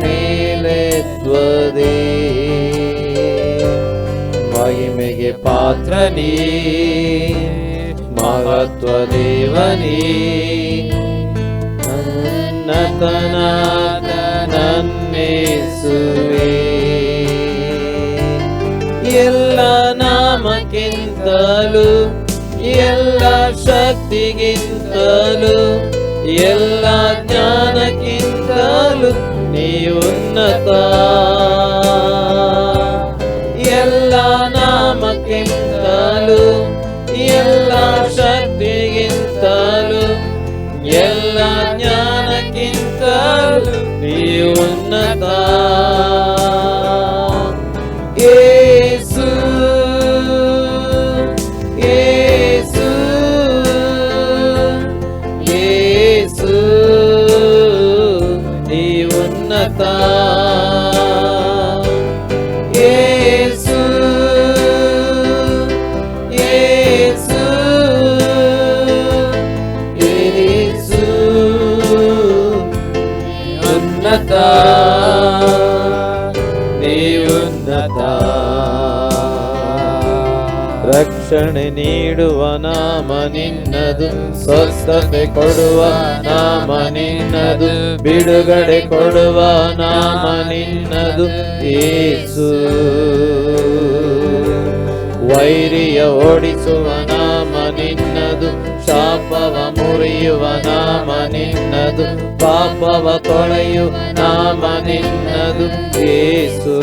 ಮೇಲೆತ್ತುವುದೇ. ಮಹಿಮೆಗೆ ಪಾತ್ರ ನೀ, ಮಹತ್ವ ದೇವನೀ. ಉನ್ನತನಾದ ನನ್ನೇಸುವೆ. ಎಲ್ಲ ನಾಮಕ್ಕಿಂತಲೂ, ಎಲ್ಲ ಶಕ್ತಿಗಿಂತಲೂ, ಎಲ್ಲ ಜ್ಞಾನಕ್ಕಿಂತಲೂ ನೀ ಉನ್ನತ. ಎಲ್ಲ ನಾಮಕ್ಕಿಂತಲೂ, ಎಲ್ಲ ಶಕ್ತಿಗಿಂತಲೂ, ಎಲ್ಲ ಜ್ಞಾನಕ್ಕಿಂತಲೂ ನೀ ಉನ್ನತ. ಯೇಸು, ಯೇಸು, ಯೇಸು, ನೀ ಉನ್ನತ. ಯೇಸು, ಯೇಸು, ಯೇಸು, ಉನ್ನತ, ನೀ ಉನ್ನತ. ರಕ್ಷಣೆ ನೀಡುವ ನಾಮ ನಿನ್ನದು, ಸ್ವಸ್ಥತೆ ಕೊಡುವ ನಾಮ ನಿನ್ನದು, ಬಿಡುಗಡೆ ಕೊಡುವ ನಾಮ ನಿನ್ನದು ಯೇಸು. ವೈರಿಯ ಓಡಿಸುವ ನಾಮ ನಿನ್ನದು, ಶಾಪವ ಮುರಿಯುವ ನಾಮ ನಿನ್ನದು, ಪಾಪವ ತೊಳೆಯು ನಾಮ ನಿನ್ನದು ಯೇಸು.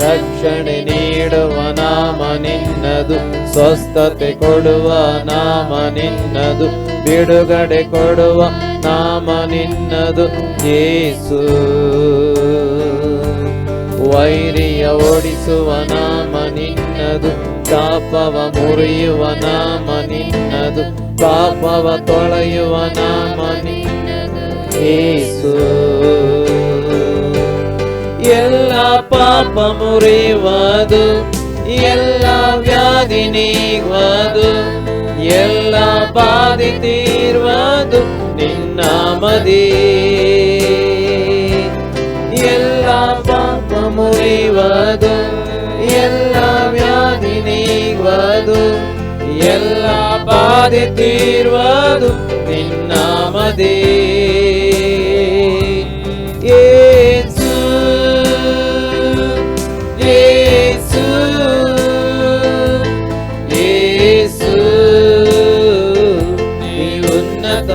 ರಕ್ಷಣೆ ನೀಡುವ ನಾಮ ನಿನ್ನದು, ಸ್ವಸ್ಥತೆ ಕೊಡುವ ನಾಮ ನಿನ್ನದು, ಬಿಡುಗಡೆ ಕೊಡುವ ನಾಮ ನಿನ್ನದು ಯೇಸು. ವೈರಿಯ ಓಡಿಸುವ ನಾಮ ನಿನ್ನದು, ಶಾಪವ ಮುರಿಯುವ ನಾಮ ನಿನ್ನದು, ಪಾಪವ ತೊಳೆಯುವ ನಾಮ ನಿನ್ನದು ಯೇಸು. ಎಲ್ಲ ಪಾಪ ಮುರಿಯುವುದು, ಎಲ್ಲ ವ್ಯಾಧಿ ನೀಗುವುದು, ಎಲ್ಲ ಬಾಧೆ ತೀರುವುದು ನಿನ್ನಾಮದೇ. ಎಲ್ಲ ಪಾಪ ಮುರಿಯುವುದು, ಎಲ್ಲ ವ್ಯಾಧಿ ನೀಗುವುದು, ಎಲ್ಲ ಬಾಧೆ ತೀರುವುದು ನಿನ್ನಾಮದೇ. ಯೇಸು ಯೇಸು ಯೇಸು ನೀ ಉನ್ನತ.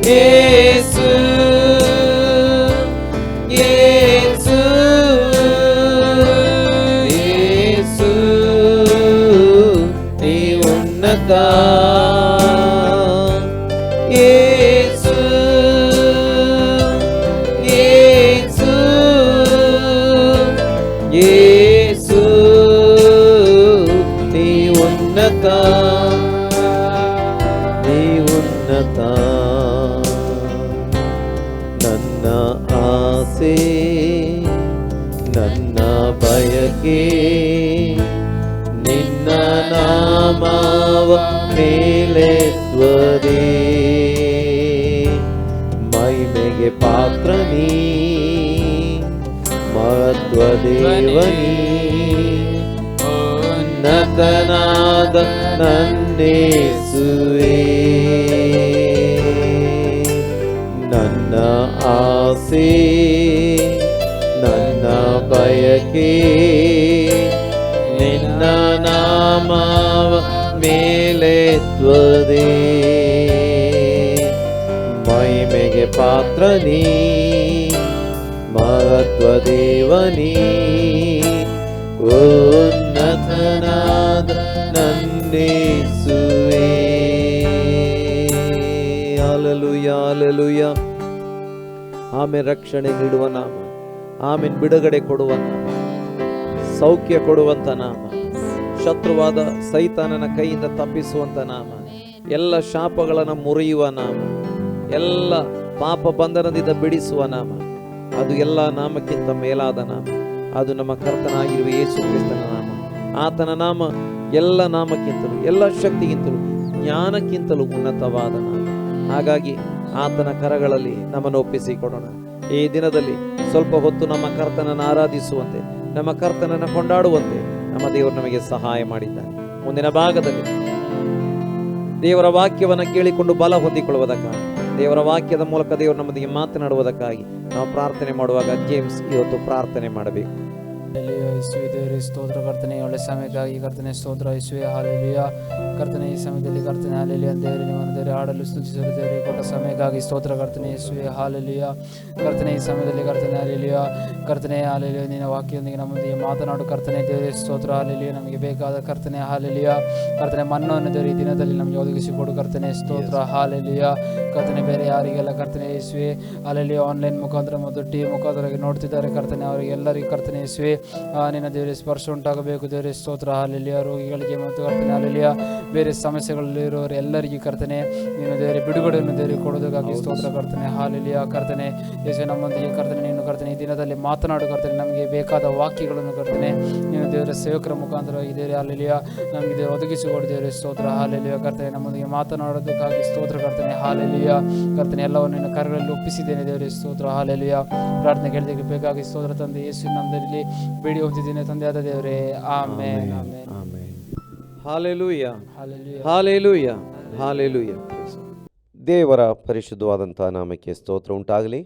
ಯೇಸು ಯೇಸು ಯೇಸು ನೀ ಉನ್ನತ. ಯೇಸು ಯೇಸು ಯೇಸು ನೀ ಉನ್ನತ, ನೀ ಉನ್ನತ. ನನ್ನ ಆಸೆ ನನ್ನ ಬಯಕೆ ನಿನ್ನ ನಾಮವ ಮೇಲೆತ್ತುವುದೇ. ಮಹಿಮೆಗೆ ಪಾತ್ರ ನೀ, ಮಹತ್ವ ದೇವನೀ, ಉನ್ನತನಾದ ನನ್ನೇಸುವೆ. ನನ್ನ ಆಸೆ ನನ್ನ ಬಯಕೆ ನಿನ್ನ ನಾಮವ ಮೇಲೆತ್ತುವುದೇ. ಮಹಿಮೆಗೆ ಪಾತ್ರ ನೀ, ಮಹತ್ವ ದೇವನೀ, ಉನ್ನತನಾದ ನನ್ನೇಸುವೆ. Hallelujah hallelujah. ಆಮೇಲೆ ರಕ್ಷಣೆ ನೀಡುವ ನಾಮ, ಆಮೇಲೆ ಬಿಡುಗಡೆ ಕೊಡುವ ನಾಮ, ಸೌಖ್ಯ ಕೊಡುವಂತ ನಾಮ, ಶತ್ರುವಾದ ಸೈತಾನನ ಕೈಯಿಂದ ತಪ್ಪಿಸುವಂತ ನಾಮ, ಎಲ್ಲ ಶಾಪಗಳನ್ನು ಮುರಿಯುವ ನಾಮ, ಎಲ್ಲ ಪಾಪ ಬಂಧನದಿಂದ ಬಿಡಿಸುವ ನಾಮ, ಅದು ಎಲ್ಲ ನಾಮಕ್ಕಿಂತ ಮೇಲಾದ ನಾಮ. ಅದು ನಮ್ಮ ಕರ್ತನಾಗಿರುವ ಯೇಸು ಕ್ರಿಸ್ತನ ನಾಮ. ಆತನ ನಾಮ ಎಲ್ಲ ನಾಮಕ್ಕಿಂತಲೂ, ಎಲ್ಲ ಶಕ್ತಿಗಿಂತಲೂ, ಜ್ಞಾನಕ್ಕಿಂತಲೂ ಉನ್ನತವಾದ ನಾಮ. ಹಾಗಾಗಿ ಆತನ ಕರಗಳಲ್ಲಿ ನಮ್ಮನ್ನು ಒಪ್ಪಿಸಿಕೊಡೋಣ. ಈ ದಿನದಲ್ಲಿ ಸ್ವಲ್ಪ ಹೊತ್ತು ನಮ್ಮ ಕರ್ತನನ್ನು ಆರಾಧಿಸುವಂತೆ, ನಮ್ಮ ಕರ್ತನನ್ನು ಕೊಂಡಾಡುವಂತೆ ನಮ್ಮ ದೇವರು ನಮಗೆ ಸಹಾಯ ಮಾಡಿದ್ದಾನೆ. ಮುಂದಿನ ಭಾಗದಲ್ಲಿ ದೇವರ ವಾಕ್ಯವನ್ನು ಕೇಳಿಕೊಂಡು ಬಲ ಹೊಂದಿಕೊಳ್ಳುವುದಕ್ಕಾಗಿ, ದೇವರ ವಾಕ್ಯದ ಮೂಲಕ ದೇವರು ನಮ್ಮೊಂದಿಗೆ ಮಾತನಾಡುವುದಕ್ಕಾಗಿ ನಾವು ಪ್ರಾರ್ಥನೆ ಮಾಡುವಾಗ ಜೇಮ್ಸ್ ಇವತ್ತು ಪ್ರಾರ್ಥನೆ ಮಾಡಬೇಕು. ಯೇಸುವೆ ದೇವರೇ ಸ್ತೋತ್ರ ಕರ್ತನೆ, ಒಳ್ಳೆ ಸಮಯಕ್ಕಾಗಿ ಕರ್ತನೆ ಸ್ತೋತ್ರ ಯೇಸುವೆ. ಹಾಲೆಲೂಯ ಕರ್ತನೆ, ಈ ಸಮಯದಲ್ಲಿ ಕರ್ತನೆ ಹಾಲೆಲೂಯ ದೇವರೇ ನಿಮ್ಮನ್ನು ದೇವರೇ ಆಡಲು ಸ್ತುತಿಸಲು ದೇವರೇ ಕೊಟ್ಟ ಸಮಯಕ್ಕಾಗಿ ಸ್ತೋತ್ರ ಕರ್ತನೆ ಯೇಸುವೆ. ಹಾಲೆಲೂಯ ಕರ್ತನೆ, ಈ ಸಮಯದಲ್ಲಿ ಕರ್ತನೆ ಹಾಲೆಲೂಯ ಕರ್ತನೆ ಹಾಲೆಲೂಯ ನಿನ್ನ ವಾಕ್ಯದೊಂದಿಗೆ ನಮ್ಮೊಂದಿಗೆ ಮಾತನಾಡು ಕರ್ತನೆ ದೇವರೇ ಸ್ತೋತ್ರ. ಹಾಲೆಲೂಯ ನಮಗೆ ಬೇಕಾದ ಕರ್ತನೆ ಹಾಲೆಲೂಯ ಕರ್ತನೆ ಮನ್ನವನ್ನು ದೇವರೇ ಈ ದಿನದಲ್ಲಿ ನಮಗೆ ಒದಗಿಸಿಕೊಡು ಕರ್ತನೆ ಸ್ತೋತ್ರ. ಹಾಲೆಲೂಯ ಕರ್ತನೆ, ಬೇರೆ ಯಾರಿಗೆಲ್ಲ ಕರ್ತನೆ ಯೇಸುವೆ ಹಾಲೆಲೂಯ ಆನ್ಲೈನ್ ಮುಖಾಂತರ ಮತ್ತು ಟಿವಿ ಮುಖಾಂತರ ನೋಡ್ತಿದ್ದಾರೆ ಕರ್ತನೆ, ಅವರಿಗೆಲ್ಲರಿಗೂ ಕರ್ತನೆ ಯೇಸುವೆ ನಿನ್ನ ದೇವರೇ ಸ್ಪರ್ಶ ಉಂಟಾಗಬೇಕು ದೇವರೇ ಸ್ತೋತ್ರ. ಹಾಲೆಲೂಯ ರೋಗಿಗಳಿಗೆ ಮತ್ತು ಕರ್ತನೆ ಹಾಲೆಲೂಯ ಬೇರೆ ಸಮಸ್ಯೆಗಳಲ್ಲಿರೋರು ಎಲ್ಲರಿಗೂ ಕರ್ತನೆ ನೀನು ದೇವರೇ ಬಿಡುಗಡೆಯನ್ನು ದೇವರೇ ಕೊಡೋದಕ್ಕಾಗಿ ಸ್ತೋತ್ರ ಕರ್ತನೆ. ಹಾಲೆಲೂಯ ಕರ್ತನೆ ಯೇಸುವೆ ನಮ್ಮೊಂದಿಗೆ ಕರ್ತನೆ ನೀನು ಕರ್ತನೆ ಈ ದಿನದಲ್ಲಿ ಮಾತನಾಡು ಕರ್ತನೆ, ನಮಗೆ ಬೇಕಾದ ವಾಕ್ಯಗಳನ್ನು ಕರ್ತನೆ ನೀನು ದೇವರ ಸೇವಕರ ಮುಖಾಂತರವಾಗಿ ದೇವರೇ ಹಾಲೆಲೂಯ ನಮಗೆ ದೇವರು ಒದಗಿಸಿಕೊಡು ದೇವರೇ ಸ್ತೋತ್ರ. ಹಾಲೆಲೂಯ ಕರ್ತನೆ ನಮ್ಮೊಂದಿಗೆ ಮಾತನಾಡೋದಕ್ಕಾಗಿ ಸ್ತೋತ್ರ ಕರ್ತನೆ. ಹಾಲೆಲೂಯ ಕರ್ತನೆ ಎಲ್ಲವನ್ನು ನಿನ್ನ ಕರಗಳಲ್ಲಿ ಒಪ್ಪಿಸಿದ್ದೇನೆ ದೇವರೇ ಸ್ತೋತ್ರ. ಹಾಲೆಲೂಯ ಪ್ರಾರ್ಥನೆ ಕೇಳಿದಕ್ಕೆ ಬೇಕಾಗಿ ಸ್ತೋತ್ರ ತಂದೆ ಯೇಸು ನಮ್ಮದಲ್ಲಿ ಬೇಡಿ ಹೊಂದಿದ್ದೇನೆ ತಂದೆಯಾದ ದೇವರೇ. Amen amen amen. Hallelujah hallelujah hallelujah hallelujah. ದೇವರ ಪರಿಶುದ್ಧವಾದಂಥ ನಾಮಕ್ಕೆ ಸ್ತೋತ್ರ ಉಂಟಾಗಲಿ.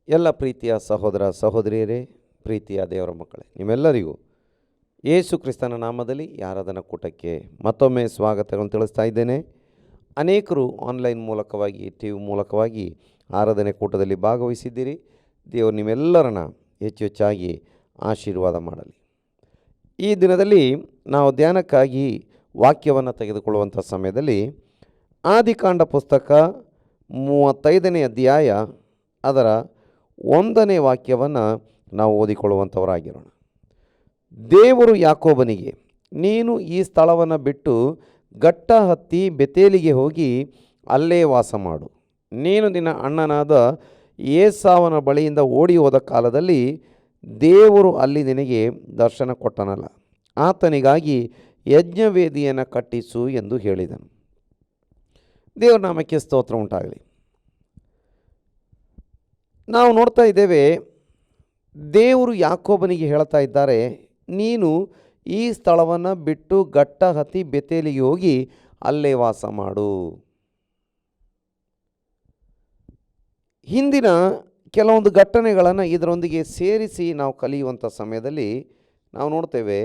ಎಲ್ಲ ಪ್ರೀತಿಯ ಸಹೋದರ ಸಹೋದರಿಯರೇ, ಪ್ರೀತಿಯ ದೇವರ ಮಕ್ಕಳೇ, ನಿಮ್ಮೆಲ್ಲರಿಗೂ ಯೇಸು ಕ್ರಿಸ್ತನ ನಾಮದಲ್ಲಿ ಆರಾಧನಾ ಕೂಟಕ್ಕೆ ಮತ್ತೊಮ್ಮೆ ಸ್ವಾಗತಗಳನ್ನು ತಿಳಿಸ್ತಾ ಇದ್ದೇನೆ. ಅನೇಕರು ಆನ್ಲೈನ್ ಮೂಲಕವಾಗಿ, ಟಿ ವಿ ಮೂಲಕವಾಗಿ ಆರಾಧನೆ ಕೂಟದಲ್ಲಿ ಭಾಗವಹಿಸಿದ್ದೀರಿ. ದೇವರು ನಿಮ್ಮೆಲ್ಲರನ್ನ ಹೆಚ್ಚು ಹೆಚ್ಚಾಗಿ ಆಶೀರ್ವಾದ ಮಾಡಲಿ. ಈ ದಿನದಲ್ಲಿ ನಾವು ಧ್ಯಾನಕ್ಕಾಗಿ ವಾಕ್ಯವನ್ನು ತೆಗೆದುಕೊಳ್ಳುವಂಥ ಸಮಯದಲ್ಲಿ ಆದಿಕಾಂಡ ಪುಸ್ತಕ 35ನೇ ಅಧ್ಯಾಯ ಅದರ 1ನೇ ವಾಕ್ಯವನ್ನು ನಾವು ಓದಿಕೊಳ್ಳುವಂಥವರಾಗಿರೋಣ. ದೇವರು ಯಾಕೋಬನಿಗೆ, ನೀನು ಈ ಸ್ಥಳವನ್ನು ಬಿಟ್ಟು ಗಟ್ಟ ಹತ್ತಿ ಬೆತೇಲಿಗೆ ಹೋಗಿ ಅಲ್ಲೇ ವಾಸ ಮಾಡು. ನೀನು ನಿನ್ನ ಅಣ್ಣನಾದ ಏಸಾವನ ಬಳಿಯಿಂದ ಓಡಿ ಹೋದ ಕಾಲದಲ್ಲಿ ದೇವರು ಅಲ್ಲಿ ನಿನಗೆ ದರ್ಶನ ಕೊಟ್ಟನಲ್ಲ, ಆತನಿಗಾಗಿ ಯಜ್ಞವೇದಿಯನ್ನು ಕಟ್ಟಿಸು ಎಂದು ಹೇಳಿದನು. ದೇವರ ನಾಮಕ್ಕೆ ಸ್ತೋತ್ರ ಉಂಟಾಗಲಿ. ನಾವು ನೋಡ್ತಾ ಇದ್ದೇವೆ, ದೇವರು ಯಾಕೋಬನಿಗೆ ಹೇಳ್ತಾ ಇದ್ದಾರೆ, ನೀನು ಈ ಸ್ಥಳವನ್ನು ಬಿಟ್ಟು ಗಟ್ಟ ಹತ್ತಿ ಬೆತೇಲಿಗೆ ಹೋಗಿ ಅಲ್ಲೇ ವಾಸ ಮಾಡು. ಹಿಂದಿನ ಕೆಲವೊಂದು ಘಟನೆಗಳನ್ನು ಇದರೊಂದಿಗೆ ಸೇರಿಸಿ ನಾವು ಕಲಿಯುವಂಥ ಸಮಯದಲ್ಲಿ ನಾವು ನೋಡ್ತೇವೆ,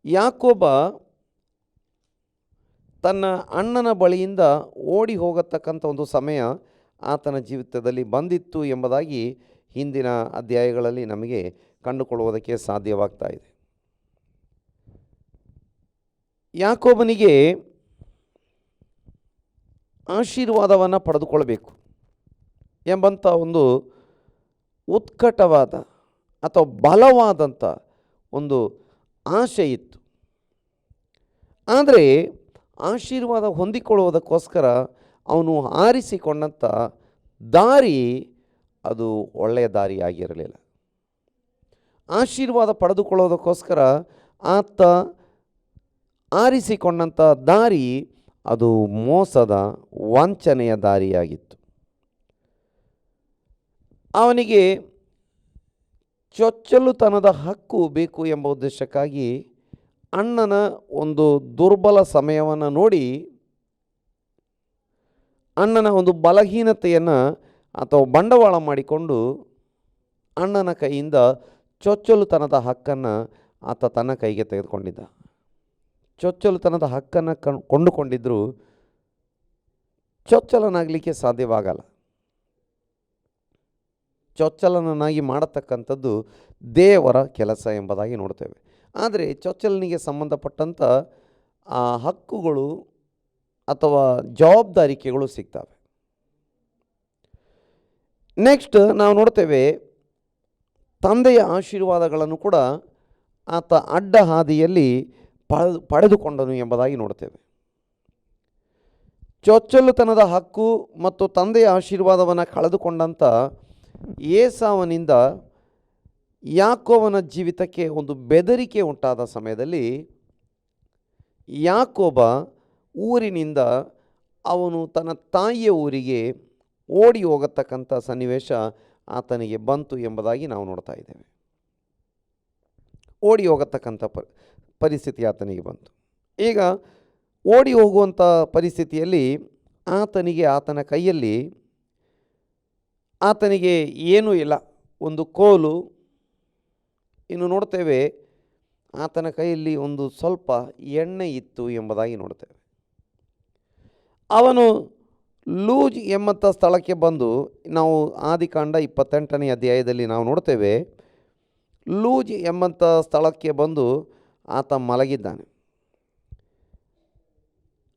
ಯಾಕೋಬ ತನ್ನ ಅಣ್ಣನ ಬಳಿಯಿಂದ ಓಡಿ ಹೋಗತಕ್ಕಂಥ ಒಂದು ಸಮಯ ಆತನ ಜೀವಿತದಲ್ಲಿ ಬಂದಿತ್ತು ಎಂಬುದಾಗಿ ಹಿಂದಿನ ಅಧ್ಯಾಯಗಳಲ್ಲಿ ನಮಗೆ ಕಂಡುಕೊಳ್ಳುವುದಕ್ಕೆ ಸಾಧ್ಯವಾಗ್ತಾ ಇದೆ. ಯಾಕೋಬನಿಗೆ ಆಶೀರ್ವಾದವನ್ನು ಪಡೆದುಕೊಳ್ಳಬೇಕು ಎಂಬಂಥ ಒಂದು ಉತ್ಕಟವಾದ ಅಥವಾ ಬಲವಾದಂಥ ಒಂದು ಆಸೆ ಇತ್ತು. ಆದರೆ ಆಶೀರ್ವಾದ ಹೊಂದಿಕೊಳ್ಳುವುದಕ್ಕೋಸ್ಕರ ಅವನು ಆರಿಸಿಕೊಂಡಂಥ ದಾರಿ ಅದು ಒಳ್ಳೆಯ ದಾರಿಯಾಗಿರಲಿಲ್ಲ. ಆಶೀರ್ವಾದ ಪಡೆದುಕೊಳ್ಳೋದಕ್ಕೋಸ್ಕರ ಆತ ಆರಿಸಿಕೊಂಡಂಥ ದಾರಿ ಅದು ಮೋಸದ ವಂಚನೆಯ ದಾರಿಯಾಗಿತ್ತು. ಅವನಿಗೆ ಚೊಚ್ಚಲುತನದ ಹಕ್ಕು ಬೇಕು ಎಂಬ ಉದ್ದೇಶಕ್ಕಾಗಿ ಅಣ್ಣನ ಒಂದು ದುರ್ಬಲ ಸಮಯವನ್ನು ನೋಡಿ, ಅಣ್ಣನ ಒಂದು ಬಲಹೀನತೆಯನ್ನು ಅಥವಾ ಬಂಡವಾಳ ಮಾಡಿಕೊಂಡು ಅಣ್ಣನ ಕೈಯಿಂದ ಚೊಚ್ಚಲುತನದ ಹಕ್ಕನ್ನು ಆತ ತನ್ನ ಕೈಗೆ ತೆಗೆದುಕೊಂಡಿದ್ದ. ಚೊಚ್ಚಲುತನದ ಹಕ್ಕನ್ನು ಕೊಂಡುಕೊಂಡಿದ್ದರೂ ಚೊಚ್ಚಲನಾಗಲಿಕ್ಕೆ ಸಾಧ್ಯವಾಗಲ್ಲ. ಚೊಚ್ಚಲನಾಗಿ ಮಾಡತಕ್ಕಂಥದ್ದು ದೇವರ ಕೆಲಸ ಎಂಬುದಾಗಿ ನೋಡ್ತೇವೆ. ಆದರೆ ಚೊಚ್ಚಲನಿಗೆ ಸಂಬಂಧಪಟ್ಟಂಥ ಆ ಹಕ್ಕುಗಳು ಅಥವಾ ಜವಾಬ್ದಾರಿಕೆಗಳು ಸಿಗ್ತವೆ. ನೆಕ್ಸ್ಟ್ ನಾವು ನೋಡ್ತೇವೆ, ತಂದೆಯ ಆಶೀರ್ವಾದಗಳನ್ನು ಕೂಡ ಆತ ಅಡ್ಡ ಹಾದಿಯಲ್ಲಿ ಪಡೆದುಕೊಂಡನು ಎಂಬುದಾಗಿ ನೋಡ್ತೇವೆ. ಚೊಚ್ಚಲುತನದ ಹಕ್ಕು ಮತ್ತು ತಂದೆಯ ಆಶೀರ್ವಾದವನ್ನು ಕಳೆದುಕೊಂಡಂಥ ಏಸಾವನಿಂದ ಯಾಕೋಬನ ಜೀವಿತಕ್ಕೆ ಒಂದು ಬೆದರಿಕೆ ಉಂಟಾದ ಸಮಯದಲ್ಲಿ ಯಾಕೋಬ ಊರಿನಿಂದ ಅವನು ತನ್ನ ತಾಯಿಯ ಊರಿಗೆ ಓಡಿ ಹೋಗತಕ್ಕಂಥ ಸನ್ನಿವೇಶ ಆತನಿಗೆ ಬಂತು ಎಂಬುದಾಗಿ ನಾವು ನೋಡ್ತಾ ಇದ್ದೇವೆ. ಓಡಿ ಹೋಗತಕ್ಕಂಥ ಪರಿಸ್ಥಿತಿ ಆತನಿಗೆ ಬಂತು. ಈಗ ಓಡಿ ಹೋಗುವಂಥ ಪರಿಸ್ಥಿತಿಯಲ್ಲಿ ಆತನಿಗೆ ಆತನ ಕೈಯಲ್ಲಿ ಆತನಿಗೆ ಏನೂ ಇಲ್ಲ, ಒಂದು ಕೋಲು. ಇನ್ನು ನೋಡ್ತೇವೆ ಆತನ ಕೈಯಲ್ಲಿ ಒಂದು ಸ್ವಲ್ಪ ಎಣ್ಣೆ ಇತ್ತು ಎಂಬುದಾಗಿ ನೋಡ್ತೇವೆ. ಅವನು ಲೂಜ್ ಎಂಬಂಥ ಸ್ಥಳಕ್ಕೆ ಬಂದು, ನಾವು ಆದಿಕಾಂಡ 28ನೇ ಅಧ್ಯಾಯದಲ್ಲಿ ನಾವು ನೋಡ್ತೇವೆ, ಲೂಜ್ ಎಂಬಂಥ ಸ್ಥಳಕ್ಕೆ ಬಂದು ಆತ ಮಲಗಿದ್ದಾನೆ.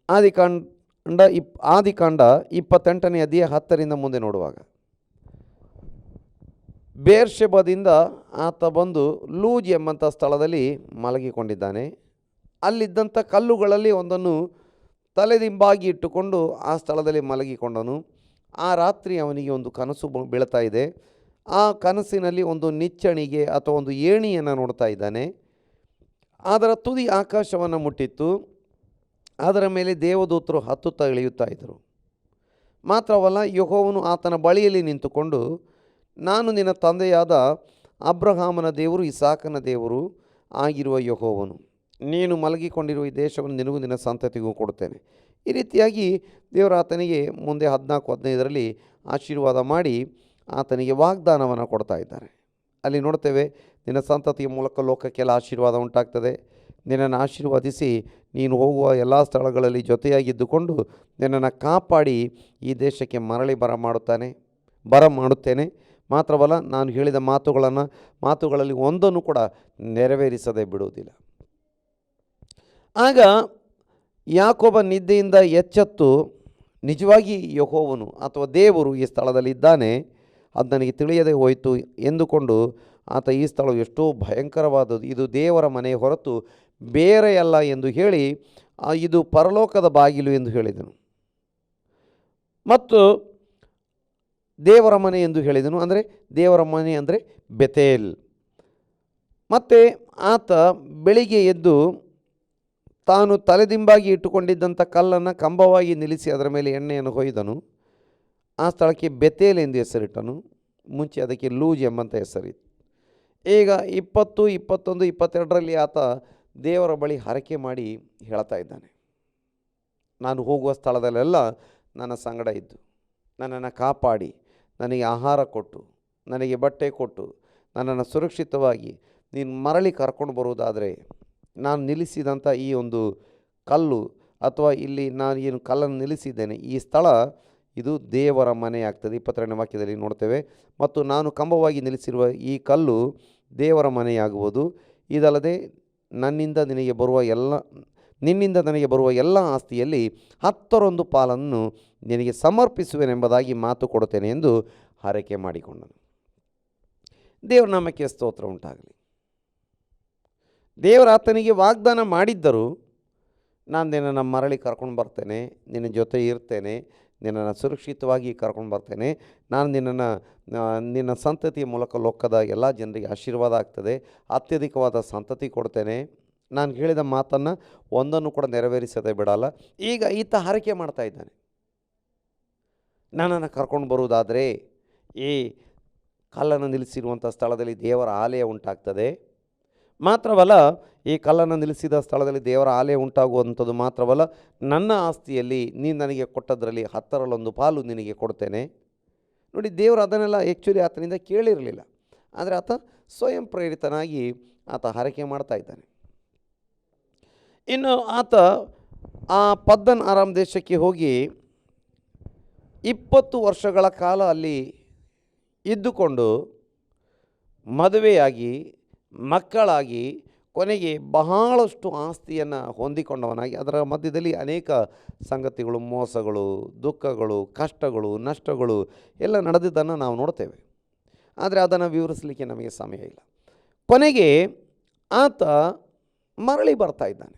ಆದಿಕಾಂಡ 28ನೇ ಅಧ್ಯಾಯ 10ರಿಂದ ಮುಂದೆ ನೋಡುವಾಗ, ಬೇರ್ಷೆಬದಿಂದ ಆತ ಬಂದು ಲೂಜ್ ಎಂಬಂಥ ಸ್ಥಳದಲ್ಲಿ ಮಲಗಿಕೊಂಡಿದ್ದಾನೆ. ಅಲ್ಲಿದ್ದಂಥ ಕಲ್ಲುಗಳಲ್ಲಿ ಒಂದನ್ನು ತಲೆದಿಂಬಾಗಿ ಇಟ್ಟುಕೊಂಡು ಆ ಸ್ಥಳದಲ್ಲಿ ಮಲಗಿಕೊಂಡನು. ಆ ರಾತ್ರಿ ಅವನಿಗೆ ಒಂದು ಕನಸು ಬೀಳ್ತಾ ಇದೆ. ಆ ಕನಸಿನಲ್ಲಿ ಒಂದು ನಿಚ್ಚಣಿಗೆ ಅಥವಾ ಒಂದು ಏಣಿಯನ್ನು ನೋಡ್ತಾ ಇದ್ದಾನೆ. ಅದರ ತುದಿ ಆಕಾಶವನ್ನು ಮುಟ್ಟಿತ್ತು. ಅದರ ಮೇಲೆ ದೇವದೂತರು ಹತ್ತುತ್ತಾ ಇಳಿಯುತ್ತಾ ಇದ್ದರು. ಮಾತ್ರವಲ್ಲ, ಯೆಹೋವನು ಆತನ ಬಳಿಯಲ್ಲಿ ನಿಂತುಕೊಂಡು, ನಾನು ನಿನ್ನ ತಂದೆಯಾದ ಅಬ್ರಹಾಮನ ದೇವರು, ಇಸಾಕನ ದೇವರು ಆಗಿರುವ ಯೆಹೋವನು. ನೀನು ಮಲಗಿಕೊಂಡಿರುವ ಈ ದೇಶವನ್ನು ನಿನಗೂ ನಿನ್ನ ಸಂತತಿಗೂ ಕೊಡುತ್ತೇನೆ. ಈ ರೀತಿಯಾಗಿ ದೇವರು ಆತನಿಗೆ ಮುಂದೆ 14-15ರಲ್ಲಿ ಆಶೀರ್ವಾದ ಮಾಡಿ ಆತನಿಗೆ ವಾಗ್ದಾನವನ್ನು ಕೊಡ್ತಾ ಇದ್ದಾರೆ. ಅಲ್ಲಿ ನೋಡ್ತೇವೆ, ನಿನ್ನ ಸಂತತಿಯ ಮೂಲಕ ಲೋಕಕ್ಕೆಲ್ಲ ಆಶೀರ್ವಾದ ಉಂಟಾಗ್ತದೆ. ನಿನ್ನನ್ನು ಆಶೀರ್ವದಿಸಿ ನೀನು ಹೋಗುವ ಎಲ್ಲ ಸ್ಥಳಗಳಲ್ಲಿ ಜೊತೆಯಾಗಿದ್ದುಕೊಂಡು ನಿನ್ನನ್ನು ಕಾಪಾಡಿ ಈ ದೇಶಕ್ಕೆ ಮರಳಿ ಮಾಡುತ್ತೇನೆ. ಮಾತ್ರವಲ್ಲ, ನಾನು ಹೇಳಿದ ಮಾತುಗಳಲ್ಲಿ ಒಂದನ್ನು ಕೂಡ ನೆರವೇರಿಸದೆ ಬಿಡುವುದಿಲ್ಲ. ಆಗ ಯಾಕೋಬ ನಿದ್ದೆಯಿಂದ ಎಚ್ಚೆತ್ತು, ನಿಜವಾಗಿ ಯೆಹೋವನು ಅಥವಾ ದೇವರು ಈ ಸ್ಥಳದಲ್ಲಿ ಇದ್ದಾನೆ, ಅದು ನನಗೆ ತಿಳಿಯದೆ ಹೋಯಿತು ಎಂದುಕೊಂಡು ಆತ ಈ ಸ್ಥಳವು ಎಷ್ಟೋ ಭಯಂಕರವಾದದ್ದು, ಇದು ದೇವರ ಮನೆ ಹೊರತು ಬೇರೆಯಲ್ಲ ಎಂದು ಹೇಳಿ ಇದು ಪರಲೋಕದ ಬಾಗಿಲು ಎಂದು ಹೇಳಿದನು. ಮತ್ತು ದೇವರ ಮನೆ ಎಂದು ಹೇಳಿದನು. ಅಂದರೆ ದೇವರ ಮನೆ ಅಂದರೆ ಬೆತೇಲ್. ಮತ್ತು ಆತ ಬೆಳಿಗ್ಗೆ ಎದ್ದು ತಾನು ತಲೆದಿಂಬಾಗಿ ಇಟ್ಟುಕೊಂಡಿದ್ದಂಥ ಕಲ್ಲನ್ನು ಕಂಬವಾಗಿ ನಿಲ್ಲಿಸಿ ಅದರ ಮೇಲೆ ಎಣ್ಣೆಯನ್ನು ಹೊಯ್ದನು. ಆ ಸ್ಥಳಕ್ಕೆ ಬೆತೇಲ್ ಎಂದು ಹೆಸರಿಟ್ಟನು. ಮುಂಚೆ ಅದಕ್ಕೆ ಲೂಜ್ ಎಂಬಂಥ ಹೆಸರಿತ್ತು. ಈಗ 20, 21, 22ರಲ್ಲಿ ಆತ ದೇವರ ಬಳಿ ಹರಕೆ ಮಾಡಿ ಹೇಳ್ತಾ ಇದ್ದಾನೆ, ನಾನು ಹೋಗುವ ಸ್ಥಳದಲ್ಲೆಲ್ಲ ನನ್ನ ಸಂಗಡ ಇದ್ದು ನನ್ನನ್ನು ಕಾಪಾಡಿ ನನಗೆ ಆಹಾರ ಕೊಟ್ಟು ನನಗೆ ಬಟ್ಟೆ ಕೊಟ್ಟು ನನ್ನನ್ನು ಸುರಕ್ಷಿತವಾಗಿ ನೀನು ಮರಳಿ ಕರ್ಕೊಂಡು ಬರುವುದಾದರೆ ನಾನು ನಿಲ್ಲಿಸಿದಂಥ ಈ ಒಂದು ಕಲ್ಲು ಅಥವಾ ಇಲ್ಲಿ ನಾನು ಏನು ಕಲ್ಲನ್ನು ನಿಲ್ಲಿಸಿದ್ದೇನೆ ಈ ಸ್ಥಳ ಇದು ದೇವರ ಮನೆ ಆಗ್ತದೆ. 22ನೇ ವಾಕ್ಯದಲ್ಲಿ ನೋಡ್ತೇವೆ. ಮತ್ತು ನಾನು ಕಂಬವಾಗಿ ನಿಲ್ಲಿಸಿರುವ ಈ ಕಲ್ಲು ದೇವರ ಮನೆಯಾಗುವುದು. ಇದಲ್ಲದೆ ನಿನ್ನಿಂದ ನನಗೆ ಬರುವ ಎಲ್ಲ ಆಸ್ತಿಯಲ್ಲಿ 10ರ ಪಾಲನ್ನು ನಿನಗೆ ಸಮರ್ಪಿಸುವೆನೆಂಬುದಾಗಿ ಮಾತು ಕೊಡುತ್ತೇನೆ ಎಂದು ಹರಕೆ ಮಾಡಿಕೊಂಡನು. ದೇವರ ನಾಮಕ್ಕೆ ಸ್ತೋತ್ರ ಉಂಟಾಗಲಿ. ದೇವರ ಆತನಿಗೆ ವಾಗ್ದಾನ ಮಾಡಿದ್ದರು, ನಾನು ನಿನ್ನನ್ನು ಮರಳಿ ಕರ್ಕೊಂಡು ಬರ್ತೇನೆ, ನಿನ್ನ ಜೊತೆ ಇರ್ತೇನೆ, ನಿನ್ನನ್ನು ಸುರಕ್ಷಿತವಾಗಿ ಕರ್ಕೊಂಡು ಬರ್ತೇನೆ, ನಾನು ನಿನ್ನ ಸಂತತಿಯ ಮೂಲಕ ಲೋಕದ ಎಲ್ಲ ಜನರಿಗೆ ಆಶೀರ್ವಾದ ಆಗ್ತದೆ, ಅತ್ಯಧಿಕವಾದ ಸಂತತಿ ಕೊಡ್ತೇನೆ, ನಾನು ಹೇಳಿದ ಮಾತನ್ನು ಒಂದನ್ನು ಕೂಡ ನೆರವೇರಿಸದೆ ಬಿಡಲ್ಲ. ಈಗ ಈತ ಹರಕೆ ಮಾಡ್ತಾ ಇದ್ದಾನೆ, ನನ್ನನ್ನು ಕರ್ಕೊಂಡು ಬರುವುದಾದರೆ ಈ ಕಲ್ಲನ್ನು ನಿಲ್ಲಿಸಿರುವಂಥ ಸ್ಥಳದಲ್ಲಿ ದೇವರ ಆಲಯ ಉಂಟಾಗ್ತದೆ. ಮಾತ್ರವಲ್ಲ, ಈ ಕಲ್ಲನ್ನು ನಿಲ್ಲಿಸಿದ ಸ್ಥಳದಲ್ಲಿ ದೇವರ ಆಲಯ ಉಂಟಾಗುವಂಥದ್ದು ಮಾತ್ರವಲ್ಲ, ನನ್ನ ಆಸ್ತಿಯಲ್ಲಿ ನೀನು ನನಗೆ ಕೊಟ್ಟದ್ರಲ್ಲಿ 10ರ ಪಾಲು ನಿನಗೆ ಕೊಡ್ತೇನೆ. ನೋಡಿ, ದೇವರು ಅದನ್ನೆಲ್ಲ ಆ್ಯಕ್ಚುಲಿ ಆತನಿಂದ ಕೇಳಿರಲಿಲ್ಲ. ಆದರೆ ಆತ ಸ್ವಯಂ ಪ್ರೇರಿತನಾಗಿ ಆತ ಹರಕೆ ಮಾಡ್ತಾ ಇದ್ದಾನೆ. ಇನ್ನು ಆತ ಆ ಪದ್ದನ್ ಆರಾಮ್ ದೇಶಕ್ಕೆ ಹೋಗಿ 20 ವರ್ಷಗಳ ಕಾಲ ಅಲ್ಲಿ ಇದ್ದುಕೊಂಡು ಮದುವೆಯಾಗಿ ಮಕ್ಕಳಾಗಿ ಕೊನೆಗೆ ಬಹಳಷ್ಟು ಆಸ್ತಿಯನ್ನು ಹೊಂದಿಕೊಂಡವನಾಗಿ ಅದರ ಮಧ್ಯದಲ್ಲಿ ಅನೇಕ ಸಂಗತಿಗಳು, ಮೋಸಗಳು, ದುಃಖಗಳು, ಕಷ್ಟಗಳು, ನಷ್ಟಗಳು ಎಲ್ಲ ನಡೆದಿದ್ದನ್ನು ನಾವು ನೋಡ್ತೇವೆ. ಆದರೆ ಅದನ್ನು ವಿವರಿಸಲಿಕ್ಕೆ ನಮಗೆ ಸಮಯ ಇಲ್ಲ. ಕೊನೆಗೆ ಆತ ಮರಳಿ ಬರ್ತಾ ಇದ್ದಾನೆ.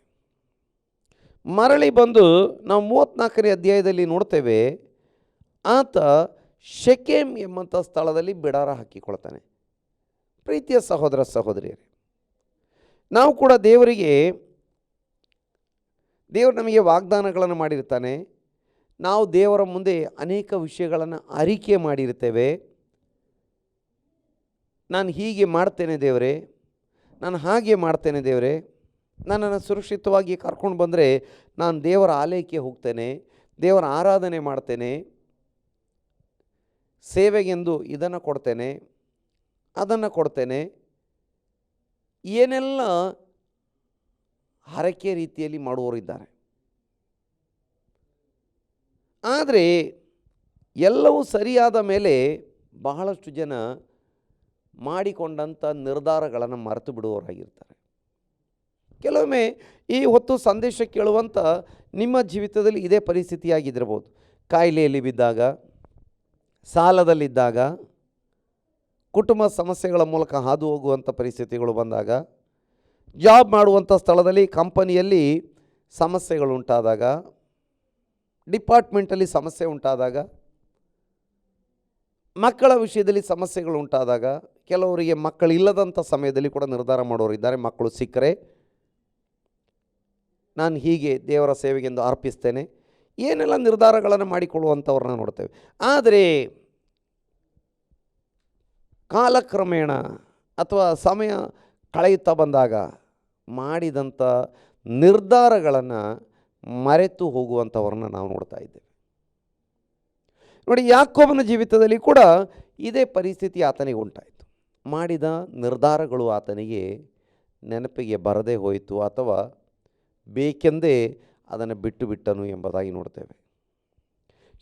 ಮರಳಿ ಬಂದು ನಾವು 34ನೇ ಅಧ್ಯಾಯದಲ್ಲಿ ನೋಡ್ತೇವೆ, ಆತ ಶೆಕೆಮ್ ಎಂಬಂಥ ಸ್ಥಳದಲ್ಲಿ ಬಿಡಾರ ಹಾಕಿಕೊಳ್ತಾನೆ. ಪ್ರೀತಿಯ ಸಹೋದರ ಸಹೋದರಿಯರೇ, ನಾವು ಕೂಡ ದೇವರು ನಮಗೆ ವಾಗ್ದಾನಗಳನ್ನು ಮಾಡಿರ್ತಾನೆ. ನಾವು ದೇವರ ಮುಂದೆ ಅನೇಕ ವಿಷಯಗಳನ್ನು ಅರಿಕೆ ಮಾಡಿರ್ತೇವೆ. ನಾನು ಹೀಗೆ ಮಾಡ್ತೇನೆ ದೇವರೇ, ನಾನು ಹಾಗೆ ಮಾಡ್ತೇನೆ ದೇವರೇ, ನನ್ನನ್ನು ಸುರಕ್ಷಿತವಾಗಿ ಕರ್ಕೊಂಡು ಬಂದರೆ ನಾನು ದೇವರ ಆಲಯಕ್ಕೆ ಹೋಗ್ತೇನೆ, ದೇವರ ಆರಾಧನೆ ಮಾಡ್ತೇನೆ, ಸೇವೆಗೆಂದು ಇದನ್ನು ಕೊಡ್ತೇನೆ, ಅದನ್ನು ಕೊಡ್ತೇನೆ, ಏನೆಲ್ಲ ಹರಕೆ ರೀತಿಯಲ್ಲಿ ಮಾಡುವವರಿದ್ದಾರೆ. ಆದರೆ ಎಲ್ಲವೂ ಸರಿಯಾದ ಮೇಲೆ ಬಹಳಷ್ಟು ಜನ ಮಾಡಿಕೊಂಡಂಥ ನಿರ್ಧಾರಗಳನ್ನು ಮರೆತು ಬಿಡುವವರಾಗಿರ್ತಾರೆ. ಕೆಲವೊಮ್ಮೆ ಈ ಹೊತ್ತು ಸಂದೇಶ ಕೇಳುವಂಥ ನಿಮ್ಮ ಜೀವಿತದಲ್ಲಿ ಇದೇ ಪರಿಸ್ಥಿತಿಯಾಗಿದ್ದಿರಬಹುದು. ಕಾಯಿಲೆಯಲ್ಲಿ ಬಿದ್ದಾಗ, ಸಾಲದಲ್ಲಿದ್ದಾಗ, ಕುಟುಂಬ ಸಮಸ್ಯೆಗಳ ಮೂಲಕ ಹಾದು ಹೋಗುವಂಥ ಪರಿಸ್ಥಿತಿಗಳು ಬಂದಾಗ, ಜಾಬ್ ಮಾಡುವಂಥ ಸ್ಥಳದಲ್ಲಿ ಕಂಪನಿಯಲ್ಲಿ ಸಮಸ್ಯೆಗಳು ಉಂಟಾದಾಗ, ಡಿಪಾರ್ಟ್ಮೆಂಟಲ್ಲಿ ಸಮಸ್ಯೆ ಉಂಟಾದಾಗ, ಮಕ್ಕಳ ವಿಷಯದಲ್ಲಿ ಸಮಸ್ಯೆಗಳು ಉಂಟಾದಾಗ, ಕೆಲವರಿಗೆ ಮಕ್ಕಳಿಲ್ಲದಂಥ ಸಮಯದಲ್ಲಿ ಕೂಡ ನಿರ್ಧಾರ ಮಾಡೋರಿದ್ದಾರೆ. ಮಕ್ಕಳು ಸಿಕ್ಕರೆ ನಾನು ಹೀಗೆ ದೇವರ ಸೇವೆಗೆಂದು ಅರ್ಪಿಸ್ತೇನೆ, ಏನೆಲ್ಲ ನಿರ್ಧಾರಗಳನ್ನು ಮಾಡಿಕೊಳ್ಳುವಂಥವ್ರನ್ನ ನೋಡ್ತೇವೆ. ಆದರೆ ಕಾಲಕ್ರಮೇಣ ಅಥವಾ ಸಮಯ ಕಳೆಯುತ್ತಾ ಬಂದಾಗ ಮಾಡಿದಂಥ ನಿರ್ಧಾರಗಳನ್ನು ಮರೆತು ಹೋಗುವಂಥವ್ರನ್ನ ನಾವು ನೋಡ್ತಾ ಇದ್ದೇವೆ. ನೋಡಿ, ಯಾಕೋಬನ ಜೀವಿತದಲ್ಲಿ ಕೂಡ ಇದೇ ಪರಿಸ್ಥಿತಿ ಆತನಿಗೆ ಉಂಟಾಯಿತು. ಮಾಡಿದ ನಿರ್ಧಾರಗಳು ಆತನಿಗೆ ನೆನಪಿಗೆ ಬರದೇ ಹೋಯಿತು ಅಥವಾ ಬೇಕೆಂದೇ ಅದನ್ನು ಬಿಟ್ಟು ಬಿಟ್ಟನು ಎಂಬುದಾಗಿ ನೋಡ್ತೇವೆ.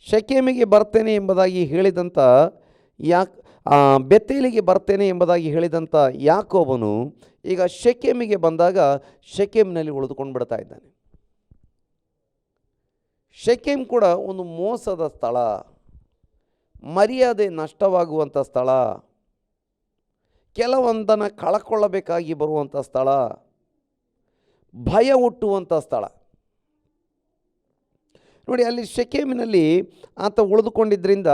ಶೆಕೆಮಿಗೆ ಬರ್ತೇನೆ ಎಂಬುದಾಗಿ ಹೇಳಿದಂಥ ಬೆತ್ತೇಲಿಗೆ ಬರ್ತೇನೆ ಎಂಬುದಾಗಿ ಹೇಳಿದಂಥ ಯಾಕೋಬನು ಈಗ ಶೆಕೆಮಿಗೆ ಬಂದಾಗ ಶೆಕೆಮ್ನಲ್ಲಿ ಉಳಿದುಕೊಂಡು ಬಿಡ್ತಾ ಇದ್ದಾನೆ. ಶೆಕೆಮ್ ಕೂಡ ಒಂದು ಮೋಸದ ಸ್ಥಳ, ಮರ್ಯಾದೆ ನಷ್ಟವಾಗುವಂಥ ಸ್ಥಳ, ಕೆಲವೊಂದನ್ನು ಕಳ್ಕೊಳ್ಳಬೇಕಾಗಿ ಬರುವಂಥ ಸ್ಥಳ, ಭಯ ಹುಟ್ಟುವಂಥ ಸ್ಥಳ. ನೋಡಿ, ಅಲ್ಲಿ ಶೆಕೆಮಿನಲ್ಲಿ ಆತ ಉಳಿದುಕೊಂಡಿದ್ದರಿಂದ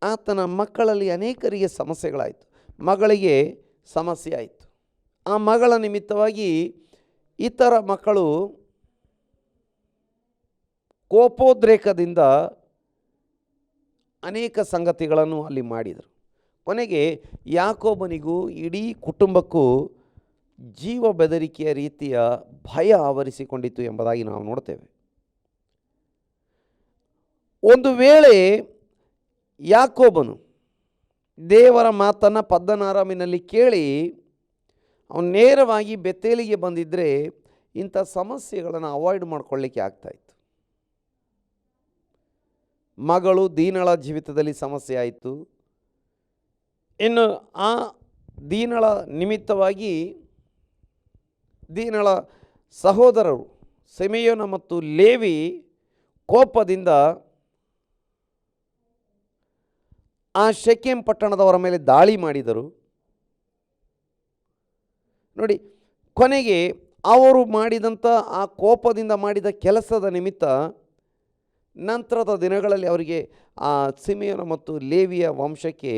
ಆತನ ಮಕ್ಕಳಲ್ಲಿ ಅನೇಕರಿಗೆ ಸಮಸ್ಯೆಗಳಾಯಿತು. ಮಗಳಿಗೆ ಸಮಸ್ಯೆ ಆಯಿತು. ಆ ಮಗಳ ನಿಮಿತ್ತವಾಗಿ ಇತರ ಮಕ್ಕಳು ಕೋಪೋದ್ರೇಕದಿಂದ ಅನೇಕ ಸಂಗತಿಗಳನ್ನು ಅಲ್ಲಿ ಮಾಡಿದರು. ಕೊನೆಗೆ ಯಾಕೋಬನಿಗೂ ಇಡೀ ಕುಟುಂಬಕ್ಕೂ ಜೀವ ಬೆದರಿಕೆಯ ರೀತಿಯ ಭಯ ಆವರಿಸಿಕೊಂಡಿತು ಎಂಬುದಾಗಿ ನಾವು ನೋಡ್ತೇವೆ. ಒಂದು ವೇಳೆ ಯಾಕೋಬನು ದೇವರ ಮಾತನ್ನು ಪದ್ದನಾರಾಮಿನಲ್ಲಿ ಕೇಳಿ ಅವನು ನೇರವಾಗಿ ಬೆತೇಲಿಗೆ ಬಂದಿದ್ದರೆ ಇಂಥ ಸಮಸ್ಯೆಗಳನ್ನು ಅವಾಯ್ಡ್ ಮಾಡ್ಕೊಳ್ಳಿಕ್ಕೆ ಆಗ್ತಾಯಿತ್ತು. ಮಗಳು ದೀನಳ ಜೀವಿತದಲ್ಲಿ ಸಮಸ್ಯೆ ಆಯಿತು. ಇನ್ನು ಆ ದೀನಳ ನಿಮಿತ್ತವಾಗಿ ದೀನಳ ಸಹೋದರರು ಸಿಮೆಯೋನ ಮತ್ತು ಲೇವಿ ಕೋಪದಿಂದ ಆ ಶೆಕೆಮ್ ಪಟ್ಟಣದವರ ಮೇಲೆ ದಾಳಿ ಮಾಡಿದರು. ನೋಡಿ, ಕೊನೆಗೆ ಅವರು ಮಾಡಿದಂಥ ಆ ಕೋಪದಿಂದ ಮಾಡಿದ ಕೆಲಸದ ನಿಮಿತ್ತ ನಂತರದ ದಿನಗಳಲ್ಲಿ ಅವರಿಗೆ ಆ ಸಿಮೆಯೋನ ಮತ್ತು ಲೇವಿಯ ವಂಶಕ್ಕೆ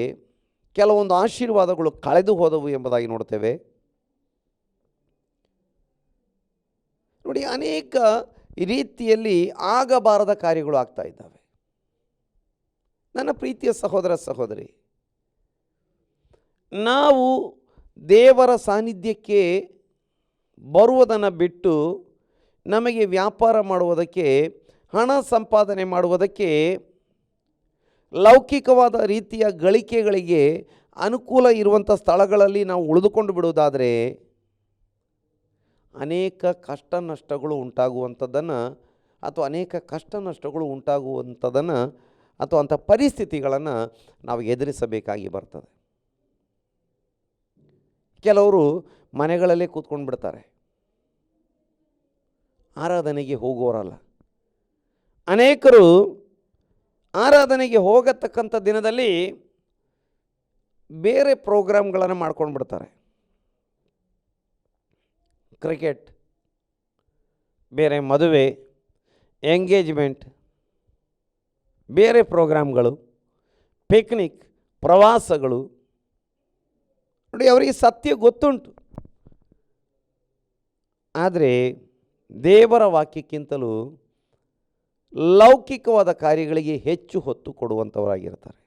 ಕೆಲವೊಂದು ಆಶೀರ್ವಾದಗಳು ಕಳೆದು ಹೋದವು ಎಂಬುದಾಗಿ ನೋಡ್ತೇವೆ. ನೋಡಿ, ಅನೇಕ ರೀತಿಯಲ್ಲಿ ಆಗಬಾರದ ಕಾರ್ಯಗಳು ಆಗ್ತಾ ಇದ್ದಾವೆ. ನನ್ನ ಪ್ರೀತಿಯ ಸಹೋದರ ಸಹೋದರಿ, ನಾವು ದೇವರ ಸಾನ್ನಿಧ್ಯಕ್ಕೆ ಬರುವುದನ್ನು ಬಿಟ್ಟು ನಮಗೆ ವ್ಯಾಪಾರ ಮಾಡುವುದಕ್ಕೆ, ಹಣ ಸಂಪಾದನೆ ಮಾಡುವುದಕ್ಕೆ, ಲೌಕಿಕವಾದ ರೀತಿಯ ಗಳಿಕೆಗಳಿಗೆ ಅನುಕೂಲ ಇರುವಂಥ ಸ್ಥಳಗಳಲ್ಲಿ ನಾವು ಉಳಿದುಕೊಂಡು ಬಿಡುವುದಾದರೆ ಅನೇಕ ಕಷ್ಟ ನಷ್ಟಗಳು ಉಂಟಾಗುವಂಥದ್ದನ್ನು ಅಥವಾ ಅಥವಾ ಅಂಥ ಪರಿಸ್ಥಿತಿಗಳನ್ನು ನಾವು ಎದುರಿಸಬೇಕಾಗಿ ಬರ್ತದೆ. ಕೆಲವರು ಮನೆಗಳಲ್ಲೇ ಕೂತ್ಕೊಂಡು ಬಿಡ್ತಾರೆ, ಆರಾಧನೆಗೆ ಹೋಗೋರಲ್ಲ. ಅನೇಕರು ಆರಾಧನೆಗೆ ಹೋಗತಕ್ಕಂಥ ದಿನದಲ್ಲಿ ಬೇರೆ ಪ್ರೋಗ್ರಾಮ್ಗಳನ್ನು ಮಾಡ್ಕೊಂಡು ಬಿಡ್ತಾರೆ. ಕ್ರಿಕೆಟ್, ಬೇರೆ ಮದುವೆ, ಎಂಗೇಜ್ಮೆಂಟ್, ಬೇರೆ ಪ್ರೋಗ್ರಾಮ್ಗಳು, ಪಿಕ್ನಿಕ್, ಪ್ರವಾಸಗಳು. ನೋಡಿ, ಅವರಿಗೆ ಸತ್ಯ ಗೊತ್ತುಂಟು. ಆದರೆ ದೇವರ ವಾಕ್ಯಕ್ಕಿಂತಲೂ ಲೌಕಿಕವಾದ ಕಾರ್ಯಗಳಿಗೆ ಹೆಚ್ಚು ಹೊತ್ತು ಕೊಡುವಂಥವರಾಗಿರ್ತಾರೆ.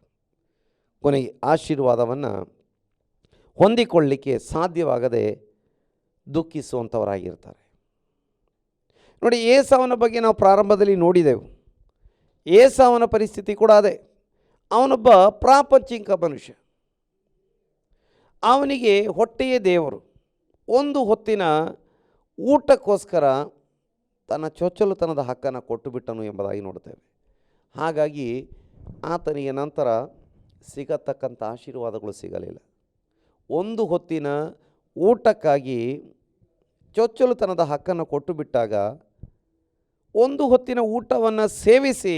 ಕೊನೆಗೆ ಆಶೀರ್ವಾದವನ್ನು ಹೊಂದಿಕೊಳ್ಳಲಿಕ್ಕೆ ಸಾಧ್ಯವಾಗದೆ ದುಃಖಿಸುವಂಥವರಾಗಿರ್ತಾರೆ. ನೋಡಿ, ಏಸಾವನ ಬಗ್ಗೆ ನಾವು ಪ್ರಾರಂಭದಲ್ಲಿ ನೋಡಿದೆವು. ಏಸಾವನ ಪರಿಸ್ಥಿತಿ ಕೂಡ ಅದೇ. ಅವನೊಬ್ಬ ಪ್ರಾಪಂಚಿಕ ಮನುಷ್ಯ. ಅವನಿಗೆ ಹೊಟ್ಟೆಯೇ ದೇವರು. ಒಂದು ಹೊತ್ತಿನ ಊಟಕ್ಕೋಸ್ಕರ ತನ್ನ ಚೊಚ್ಚಲುತನದ ಹಕ್ಕನ್ನು ಕೊಟ್ಟು ಬಿಟ್ಟನು ಎಂಬುದಾಗಿ ನೋಡ್ತೇವೆ. ಹಾಗಾಗಿ ಆತನಿಗೆ ನಂತರ ಸಿಗತಕ್ಕಂಥ ಆಶೀರ್ವಾದಗಳು ಸಿಗಲಿಲ್ಲ. ಒಂದು ಹೊತ್ತಿನ ಊಟಕ್ಕಾಗಿ ಚೊಚ್ಚಲುತನದ ಹಕ್ಕನ್ನು ಕೊಟ್ಟು ಬಿಟ್ಟಾಗ, ಒಂದು ಹೊತ್ತಿನ ಊಟವನ್ನು ಸೇವಿಸಿ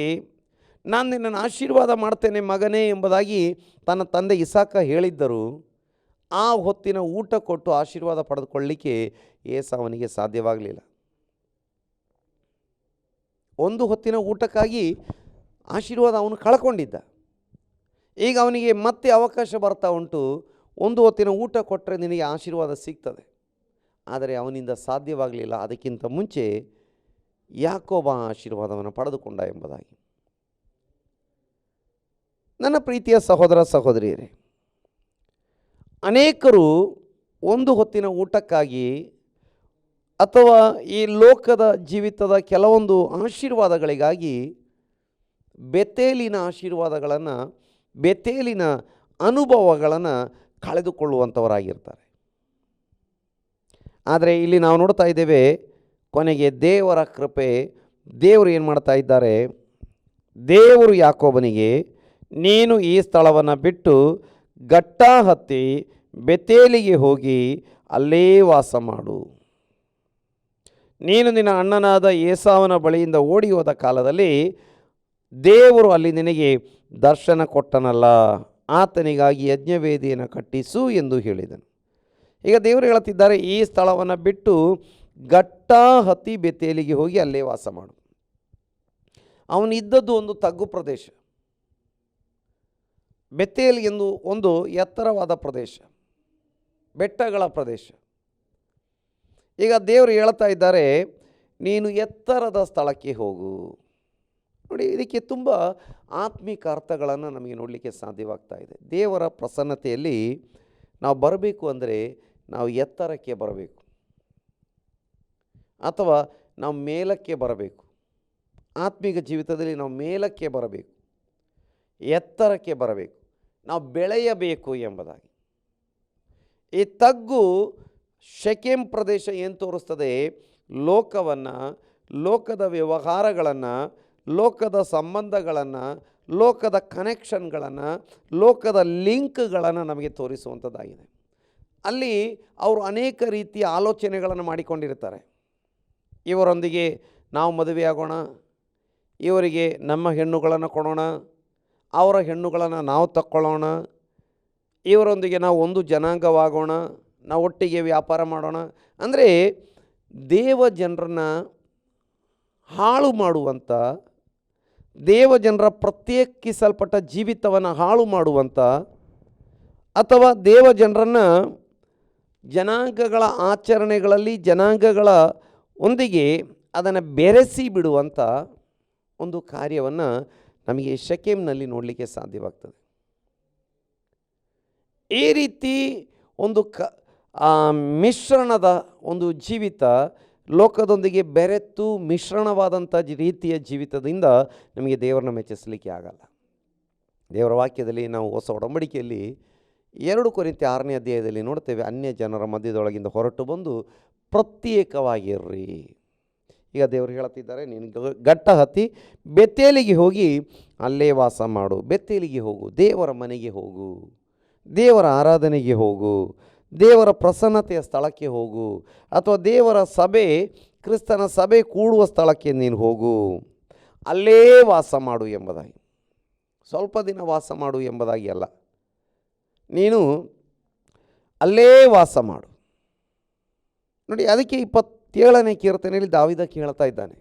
ನಾನು ನಿನ್ನನ್ನು ಆಶೀರ್ವಾದ ಮಾಡ್ತೇನೆ ಮಗನೇ ಎಂಬುದಾಗಿ ತನ್ನ ತಂದೆ ಇಸಾಕ ಹೇಳಿದ್ದರು. ಆ ಹೊತ್ತಿನ ಊಟ ಕೊಟ್ಟು ಆಶೀರ್ವಾದ ಪಡೆದುಕೊಳ್ಳಲಿಕ್ಕೆ ಏಸಾವನಿಗೆ ಸಾಧ್ಯವಾಗಲಿಲ್ಲ. ಒಂದು ಹೊತ್ತಿನ ಊಟಕ್ಕಾಗಿ ಆಶೀರ್ವಾದ ಅವನು ಕಳ್ಕೊಂಡಿದ್ದ. ಈಗ ಅವನಿಗೆ ಮತ್ತೆ ಅವಕಾಶ ಬರ್ತಾ ಉಂಟು. ಒಂದು ಹೊತ್ತಿನ ಊಟ ಕೊಟ್ಟರೆ ನಿನಗೆ ಆಶೀರ್ವಾದ ಸಿಗ್ತದೆ. ಆದರೆ ಅವನಿಂದ ಸಾಧ್ಯವಾಗಲಿಲ್ಲ. ಅದಕ್ಕಿಂತ ಮುಂಚೆ ಯಾಕೋಬ ಆಶೀರ್ವಾದವನ್ನು ಪಡೆದುಕೊಂಡ ಎಂಬುದಾಗಿ. ನನ್ನ ಪ್ರೀತಿಯ ಸಹೋದರ ಸಹೋದರಿಯರೇ, ಅನೇಕರು ಒಂದು ಹೊತ್ತಿನ ಊಟಕ್ಕಾಗಿ ಅಥವಾ ಈ ಲೋಕದ ಜೀವಿತದ ಕೆಲವೊಂದು ಆಶೀರ್ವಾದಗಳಿಗಾಗಿ ಬೆತೇಲಿನ ಆಶೀರ್ವಾದಗಳನ್ನು, ಬೆತೇಲಿನ ಅನುಭವಗಳನ್ನು ಕಳೆದುಕೊಳ್ಳುವಂಥವರಾಗಿರ್ತಾರೆ. ಆದರೆ ಇಲ್ಲಿ ನಾವು ನೋಡ್ತಾ ಇದ್ದೇವೆ, ಕೊನೆಗೆ ದೇವರ ಕೃಪೆ, ದೇವರು ಏನು ಮಾಡ್ತಾ ಇದ್ದಾರೆ? ದೇವರು ಯಾಕೋಬನಿಗೆ, ನೀನು ಈ ಸ್ಥಳವನ್ನು ಬಿಟ್ಟು ಗಟ್ಟಾ ಹತ್ತಿ ಬೆತೇಲಿಗೆ ಹೋಗಿ ಅಲ್ಲೇ ವಾಸ ಮಾಡು. ನೀನು ನಿನ್ನ ಅಣ್ಣನಾದ ಏಸಾವನ ಬಳಿಯಿಂದ ಓಡಿ ಹೋದ ಕಾಲದಲ್ಲಿ ದೇವರು ಅಲ್ಲಿ ನಿನಗೆ ದರ್ಶನ ಕೊಟ್ಟನಲ್ಲ, ಆತನಿಗಾಗಿ ಯಜ್ಞವೇದಿಯನ್ನು ಕಟ್ಟಿಸು ಎಂದು ಹೇಳಿದನು. ಈಗ ದೇವರು ಹೇಳುತ್ತಿದ್ದಾರೆ, ಈ ಸ್ಥಳವನ್ನು ಬಿಟ್ಟು ಗಟ್ಟಾ ಹತ್ತಿ ಬೆತೇಲಿಗೆ ಹೋಗಿ ಅಲ್ಲೇ ವಾಸ ಮಾಡು. ಅವನಿದ್ದದ್ದು ಒಂದು ತಗ್ಗು ಪ್ರದೇಶ. ಬೆತೇಲ್ ಎಂದು ಒಂದು ಎತ್ತರವಾದ ಪ್ರದೇಶ, ಬೆಟ್ಟಗಳ ಪ್ರದೇಶ. ಈಗ ದೇವರು ಹೇಳ್ತಾ ಇದ್ದಾರೆ, ನೀನು ಎತ್ತರದ ಸ್ಥಳಕ್ಕೆ ಹೋಗು. ನೋಡಿ, ಇದಕ್ಕೆ ತುಂಬ ಆತ್ಮಿಕ ಅರ್ಥಗಳನ್ನು ನಮಗೆ ನೋಡಲಿಕ್ಕೆ ಸಾಧ್ಯವಾಗ್ತಾ ಇದೆ. ದೇವರ ಪ್ರಸನ್ನತೆಯಲ್ಲಿ ನಾವು ಬರಬೇಕು ಅಂದರೆ ನಾವು ಎತ್ತರಕ್ಕೆ ಬರಬೇಕು, ಅಥವಾ ನಾವು ಮೇಲಕ್ಕೆ ಬರಬೇಕು. ಆತ್ಮಿಕ ಜೀವಿತದಲ್ಲಿ ನಾವು ಮೇಲಕ್ಕೆ ಬರಬೇಕು, ಎತ್ತರಕ್ಕೆ ಬರಬೇಕು, ನಾವು ಬೆಳೆಯಬೇಕು ಎಂಬುದಾಗಿ. ಈ ತಗ್ಗು ಶೆಕೆಮ್ ಪ್ರದೇಶ ಏನು ತೋರಿಸ್ತದೆ? ಲೋಕವನ್ನು, ಲೋಕದ ವ್ಯವಹಾರಗಳನ್ನು, ಲೋಕದ ಸಂಬಂಧಗಳನ್ನು, ಲೋಕದ ಕನೆಕ್ಷನ್ಗಳನ್ನು, ಲೋಕದ ಲಿಂಕ್ಗಳನ್ನು ನಮಗೆ ತೋರಿಸುವಂಥದ್ದಾಗಿದೆ. ಅಲ್ಲಿ ಅವರು ಅನೇಕ ರೀತಿಯ ಆಲೋಚನೆಗಳನ್ನು ಮಾಡಿಕೊಂಡಿರ್ತಾರೆ. ಇವರೊಂದಿಗೆ ನಾವು ಮದುವೆಯಾಗೋಣ, ಇವರಿಗೆ ನಮ್ಮ ಹೆಣ್ಣುಗಳನ್ನು ಕೊಡೋಣ, ಅವರ ಹೆಣ್ಣುಗಳನ್ನು ನಾವು ತಕ್ಕೊಳ್ಳೋಣ, ಇವರೊಂದಿಗೆ ನಾವು ಒಂದು ಜನಾಂಗವಾಗೋಣ, ನಾವು ಒಟ್ಟಿಗೆ ವ್ಯಾಪಾರ ಮಾಡೋಣ. ಅಂದರೆ ದೇವ ಜನರನ್ನು ಹಾಳು ಮಾಡುವಂಥ, ದೇವ ಜನರ ಪ್ರತ್ಯೇಕಿಸಲ್ಪಟ್ಟ ಜೀವಿತವನ್ನು ಹಾಳು ಮಾಡುವಂಥ, ಅಥವಾ ದೇವ ಜನರನ್ನು ಜನಾಂಗಗಳ ಆಚರಣೆಗಳಲ್ಲಿ ಜನಾಂಗಗಳ ಒಂದಿಗೆ ಅದನ್ನು ಬೆರೆಸಿ ಬಿಡುವಂಥ ಒಂದು ಕಾರ್ಯವನ್ನು ನಮಗೆ ಶೆಕೆಮ್ನಲ್ಲಿ ನೋಡಲಿಕ್ಕೆ ಸಾಧ್ಯವಾಗ್ತದೆ. ಈ ರೀತಿ ಒಂದು ಮಿಶ್ರಣದ ಒಂದು ಜೀವಿತ, ಲೋಕದೊಂದಿಗೆ ಬೆರೆತು ಮಿಶ್ರಣವಾದಂಥ ರೀತಿಯ ಜೀವಿತದಿಂದ ನಮಗೆ ದೇವರನ್ನ ಮೆಚ್ಚಿಸಲಿಕ್ಕೆ ಆಗಲ್ಲ. ದೇವರ ವಾಕ್ಯದಲ್ಲಿ ನಾವು ಹೊಸ ಒಡಂಬಡಿಕೆಯಲ್ಲಿ 2 ಕೊರಿಂಥ್ಯ 6ನೇ ಅಧ್ಯಾಯದಲ್ಲಿ ನೋಡ್ತೇವೆ, ಅನ್ಯ ಜನರ ಮಧ್ಯದೊಳಗಿಂದ ಹೊರಟು ಬಂದು ಪ್ರತ್ಯೇಕವಾಗಿರ್ರಿ. ಈಗ ದೇವರು ಹೇಳುತ್ತಿದ್ದಾರೆ, ನೀನು ಗಟ್ಟ ಹತ್ತಿ ಬೆತೇಲಿಗೆ ಹೋಗಿ ಅಲ್ಲೇ ವಾಸ ಮಾಡು. ಬೆತೇಲಿಗೆ ಹೋಗು, ದೇವರ ಮನೆಗೆ ಹೋಗು, ದೇವರ ಆರಾಧನೆಗೆ ಹೋಗು, ದೇವರ ಪ್ರಸನ್ನತೆಯ ಸ್ಥಳಕ್ಕೆ ಹೋಗು, ಅಥವಾ ದೇವರ ಸಭೆ, ಕ್ರಿಸ್ತನ ಸಭೆ ಕೂಡುವ ಸ್ಥಳಕ್ಕೆ ನೀನು ಹೋಗು, ಅಲ್ಲೇ ವಾಸ ಮಾಡು ಎಂಬುದಾಗಿ. ಸ್ವಲ್ಪ ದಿನ ವಾಸ ಮಾಡು ಎಂಬುದಾಗಿ ಅಲ್ಲ, ನೀನು ಅಲ್ಲೇ ವಾಸ ಮಾಡು. ನೋಡಿ, ಅದಕ್ಕೆ 27ನೇ ಕೀರ್ತನೆಯಲ್ಲಿ ದಾವೀದ ಕೇಳ್ತಾ ಇದ್ದಾನೆ,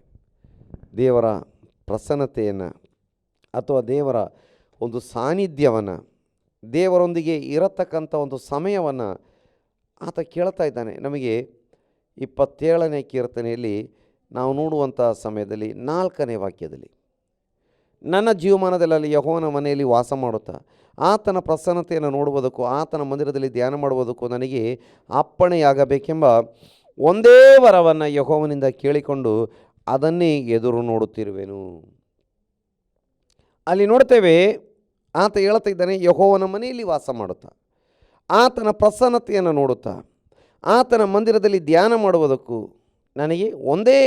ದೇವರ ಪ್ರಸನ್ನತೆಯನ್ನು ಅಥವಾ ದೇವರ ಒಂದು ಸಾನ್ನಿಧ್ಯವನ್ನು, ದೇವರೊಂದಿಗೆ ಇರತಕ್ಕಂಥ ಒಂದು ಸಮಯವನ್ನು ಆತ ಕೇಳ್ತಾ ಇದ್ದಾನೆ. ನಮಗೆ 27ನೇ ಕೀರ್ತನೆಯಲ್ಲಿ ನಾವು ನೋಡುವಂಥ ಸಮಯದಲ್ಲಿ 4ನೇ ವಾಕ್ಯದಲ್ಲಿ, ನನ್ನ ಜೀವಮಾನದಲ್ಲಿ ಯೆಹೋವನ ಮನೆಯಲ್ಲಿ ವಾಸ ಮಾಡುತ್ತಾ ಆತನ ಪ್ರಸನ್ನತೆಯನ್ನು ನೋಡುವುದಕ್ಕೂ ಆತನ ಮಂದಿರದಲ್ಲಿ ಧ್ಯಾನ ಮಾಡುವುದಕ್ಕೂ ನನಗೆ ಅಪ್ಪಣೆಯಾಗಬೇಕೆಂಬ ಒಂದೇ ವರವನ್ನು ಯೆಹೋವನಿಂದ ಕೇಳಿಕೊಂಡು ಅದನ್ನೇ ಎದುರು ನೋಡುತ್ತಿರುವೆನು. ಅಲ್ಲಿ ನೋಡ್ತೇವೆ, ಆತ ಹೇಳ್ತಾ ಇದ್ದಾನೆ, ಯೆಹೋವನ ಮನೆಯಲ್ಲಿ ವಾಸ ಮಾಡುತ್ತಾ ಆತನ ಪ್ರಸನ್ನತೆಯನ್ನು ನೋಡುತ್ತಾ ಆತನ ಮಂದಿರದಲ್ಲಿ ಧ್ಯಾನ ಮಾಡುವುದಕ್ಕೂ ನನಗೆ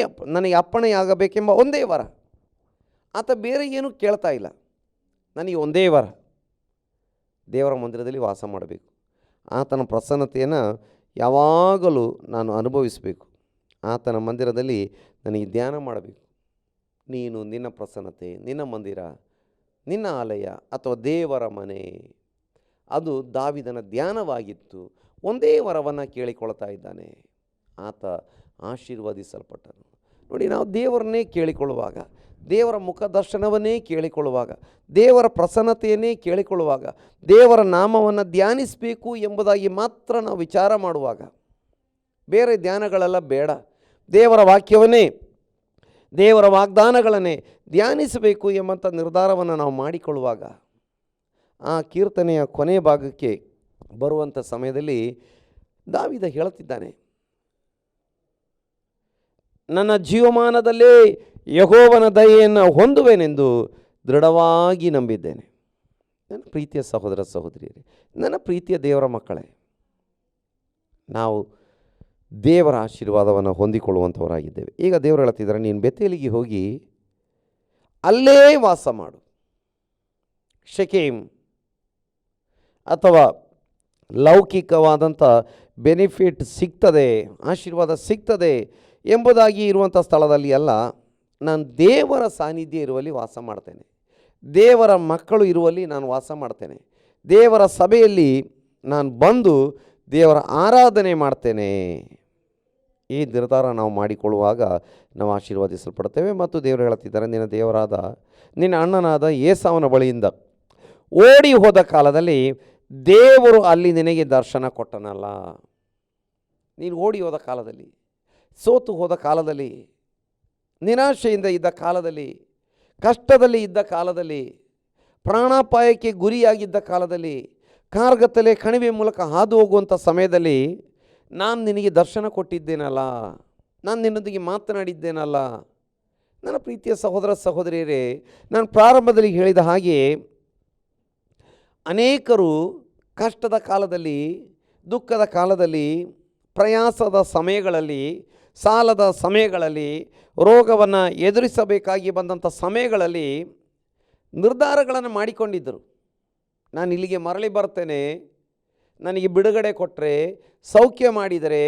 ಅಪ್ಪಣೆಯಾಗಬೇಕೆಂಬ ಒಂದೇ ವರ. ಆತ ಬೇರೆ ಏನೂ ಕೇಳ್ತಾ ಇಲ್ಲ, ನನಗೆ ಒಂದೇ ವರ, ದೇವರ ಮಂದಿರದಲ್ಲಿ ವಾಸ ಮಾಡಬೇಕು, ಆತನ ಪ್ರಸನ್ನತೆಯನ್ನು ಯಾವಾಗಲೂ ನಾನು ಅನುಭವಿಸಬೇಕು, ಆತನ ಮಂದಿರದಲ್ಲಿ ನನಗೆ ಧ್ಯಾನ ಮಾಡಬೇಕು. ನೀನು ನಿನ್ನ ಪ್ರಸನ್ನತೆ, ನಿನ್ನ ಮಂದಿರ, ನಿನ್ನ ಆಲಯ ಅಥವಾ ದೇವರ ಮನೆ, ಅದು ದಾವೀದನ ಧ್ಯಾನವಾಗಿತ್ತು. ಒಂದೇ ವರವನ್ನು ಕೇಳಿಕೊಳ್ತಾ ಇದ್ದಾನೆ, ಆತ ಆಶೀರ್ವದಿಸಲ್ಪಟ್ಟನು. ನೋಡಿ, ನಾವು ದೇವರನ್ನೇ ಕೇಳಿಕೊಳ್ಳುವಾಗ, ದೇವರ ಮುಖದರ್ಶನವನ್ನೇ ಕೇಳಿಕೊಳ್ಳುವಾಗ, ದೇವರ ಪ್ರಸನ್ನತೆಯನ್ನೇ ಕೇಳಿಕೊಳ್ಳುವಾಗ, ದೇವರ ನಾಮವನ್ನು ಧ್ಯಾನಿಸಬೇಕು ಎಂಬುದಾಗಿ ಮಾತ್ರ ನಾವು ವಿಚಾರ ಮಾಡುವಾಗ, ಬೇರೆ ಧ್ಯಾನಗಳೆಲ್ಲ ಬೇಡ, ದೇವರ ವಾಕ್ಯವನ್ನೇ, ದೇವರ ವಾಗ್ದಾನಗಳನ್ನೇ ಧ್ಯಾನಿಸಬೇಕು ಎಂಬಂಥ ನಿರ್ಧಾರವನ್ನು ನಾವು ಮಾಡಿಕೊಳ್ಳುವಾಗ, ಆ ಕೀರ್ತನೆಯ ಕೊನೆ ಭಾಗಕ್ಕೆ ಬರುವಂಥ ಸಮಯದಲ್ಲಿ ದಾವೀದ ಹೇಳುತ್ತಿದ್ದಾನೆ, ನನ್ನ ಜೀವಮಾನದಲ್ಲೇ ಯೆಹೋವನ ದಯೆಯನ್ನು ಹೊಂದುವೆನೆಂದು ದೃಢವಾಗಿ ನಂಬಿದ್ದೇನೆ. ನನ್ನ ಪ್ರೀತಿಯ ಸಹೋದರ ಸಹೋದರಿಯರೇ, ನನ್ನ ಪ್ರೀತಿಯ ದೇವರ ಮಕ್ಕಳೇ, ನಾವು ದೇವರ ಆಶೀರ್ವಾದವನ್ನು ಹೊಂದಿಕೊಳ್ಳುವಂಥವರಾಗಿದ್ದೇವೆ. ಈಗ ದೇವರು ಹೇಳ್ತಿದ್ದಾರೆ, ನೀನು ಬೆತೇಲಿಗೆ ಹೋಗಿ ಅಲ್ಲೇ ವಾಸ ಮಾಡು. ಶೆಕೆಮ್ ಅಥವಾ ಲೌಕಿಕವಾದಂಥ ಬೆನಿಫಿಟ್ ಸಿಗ್ತದೆ, ಆಶೀರ್ವಾದ ಸಿಗ್ತದೆ ಎಂಬುದಾಗಿ ಇರುವಂಥ ಸ್ಥಳದಲ್ಲಿ ಅಲ್ಲ, ನಾನು ದೇವರ ಸಾನ್ನಿಧ್ಯ ಇರುವಲ್ಲಿ ವಾಸ ಮಾಡ್ತೇನೆ. ದೇವರ ಮಕ್ಕಳು ಇರುವಲ್ಲಿ ನಾನು ವಾಸ ಮಾಡ್ತೇನೆ. ದೇವರ ಸಭೆಯಲ್ಲಿ ನಾನು ಬಂದು ದೇವರ ಆರಾಧನೆ ಮಾಡ್ತೇನೆ. ಈ ನಿರ್ಧಾರ ನಾವು ಮಾಡಿಕೊಳ್ಳುವಾಗ ನಾವು ಆಶೀರ್ವದಿಸಲ್ಪಡ್ತೇವೆ. ಮತ್ತು ದೇವರು ಹೇಳುತ್ತಿದ್ದಾರೆ, ನಿನ್ನ ಅಣ್ಣನಾದ ಏಸಾವನ ಬಳಿಯಿಂದ ಓಡಿ ಹೋದ ಕಾಲದಲ್ಲಿ ದೇವರು ಅಲ್ಲಿ ನಿನಗೆ ದರ್ಶನ ಕೊಟ್ಟನಲ್ಲ. ನೀನು ಓಡಿ ಹೋದ ಕಾಲದಲ್ಲಿ, ಸೋತು ಹೋದ ಕಾಲದಲ್ಲಿ, ನಿರಾಶೆಯಿಂದ ಇದ್ದ ಕಾಲದಲ್ಲಿ, ಕಷ್ಟದಲ್ಲಿ ಇದ್ದ ಕಾಲದಲ್ಲಿ, ಪ್ರಾಣಾಪಾಯಕ್ಕೆ ಗುರಿಯಾಗಿದ್ದ ಕಾಲದಲ್ಲಿ, ಕಾರ್ಗತ್ತಲೆ ಕಣಿವೆ ಮೂಲಕ ಹಾದು ಹೋಗುವಂಥ ಸಮಯದಲ್ಲಿ ನಾನು ನಿನಗೆ ದರ್ಶನ ಕೊಟ್ಟಿದ್ದೇನಲ್ಲ, ನಾನು ನಿನ್ನೊಂದಿಗೆ ಮಾತನಾಡಿದ್ದೇನಲ್ಲ. ನನ್ನ ಪ್ರೀತಿಯ ಸಹೋದರ ಸಹೋದರಿಯರೇ, ನಾನು ಪ್ರಾರಂಭದಲ್ಲಿ ಹೇಳಿದ ಹಾಗೆ ಅನೇಕರು ಕಷ್ಟದ ಕಾಲದಲ್ಲಿ, ದುಃಖದ ಕಾಲದಲ್ಲಿ, ಪ್ರಯಾಸದ ಸಮಯಗಳಲ್ಲಿ, ಸಾಲದ ಸಮಯಗಳಲ್ಲಿ, ರೋಗವನ್ನು ಎದುರಿಸಬೇಕಾಗಿ ಬಂದಂಥ ಸಮಯಗಳಲ್ಲಿ ನಿರ್ಧಾರಗಳನ್ನು ಮಾಡಿಕೊಂಡಿದ್ದರು. ನಾನು ಇಲ್ಲಿಗೆ ಮರಳಿ ಬರ್ತೇನೆ, ನನಗೆ ಬಿಡುಗಡೆ ಕೊಟ್ಟರೆ, ಸೌಖ್ಯ ಮಾಡಿದರೆ,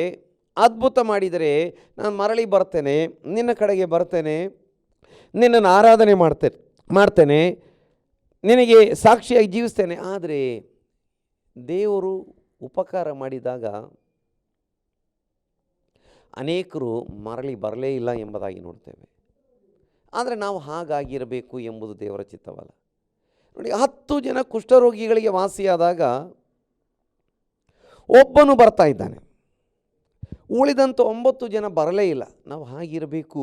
ಅದ್ಭುತ ಮಾಡಿದರೆ ನಾನು ಮರಳಿ ಬರ್ತೇನೆ, ನಿನ್ನ ಕಡೆಗೆ ಬರ್ತೇನೆ, ನಿನ್ನನ್ನು ಆರಾಧನೆ ಮಾಡ್ತೇನೆ, ನಿನಗೆ ಸಾಕ್ಷಿಯಾಗಿ ಜೀವಿಸ್ತೇನೆ. ಆದರೆ ದೇವರು ಉಪಕಾರ ಮಾಡಿದಾಗ ಅನೇಕರು ಮರಳಿ ಬರಲೇ ಇಲ್ಲ ಎಂಬುದಾಗಿ ನೋಡ್ತೇವೆ. ಆದರೆ ನಾವು ಹಾಗಾಗಿರಬೇಕು ಎಂಬುದು ದೇವರ ಚಿತ್ತವಲ್ಲ. ನೋಡಿ, 10 ಜನ ಕುಷ್ಠರೋಗಿಗಳಿಗೆ ವಾಸಿಯಾದಾಗ ಒಬ್ಬನು ಬರ್ತಾ ಇದ್ದಾನೆ, ಉಳಿದಂಥ 9 ಜನ ಬರಲೇ ಇಲ್ಲ. ನಾವು ಹಾಗಿರಬೇಕು,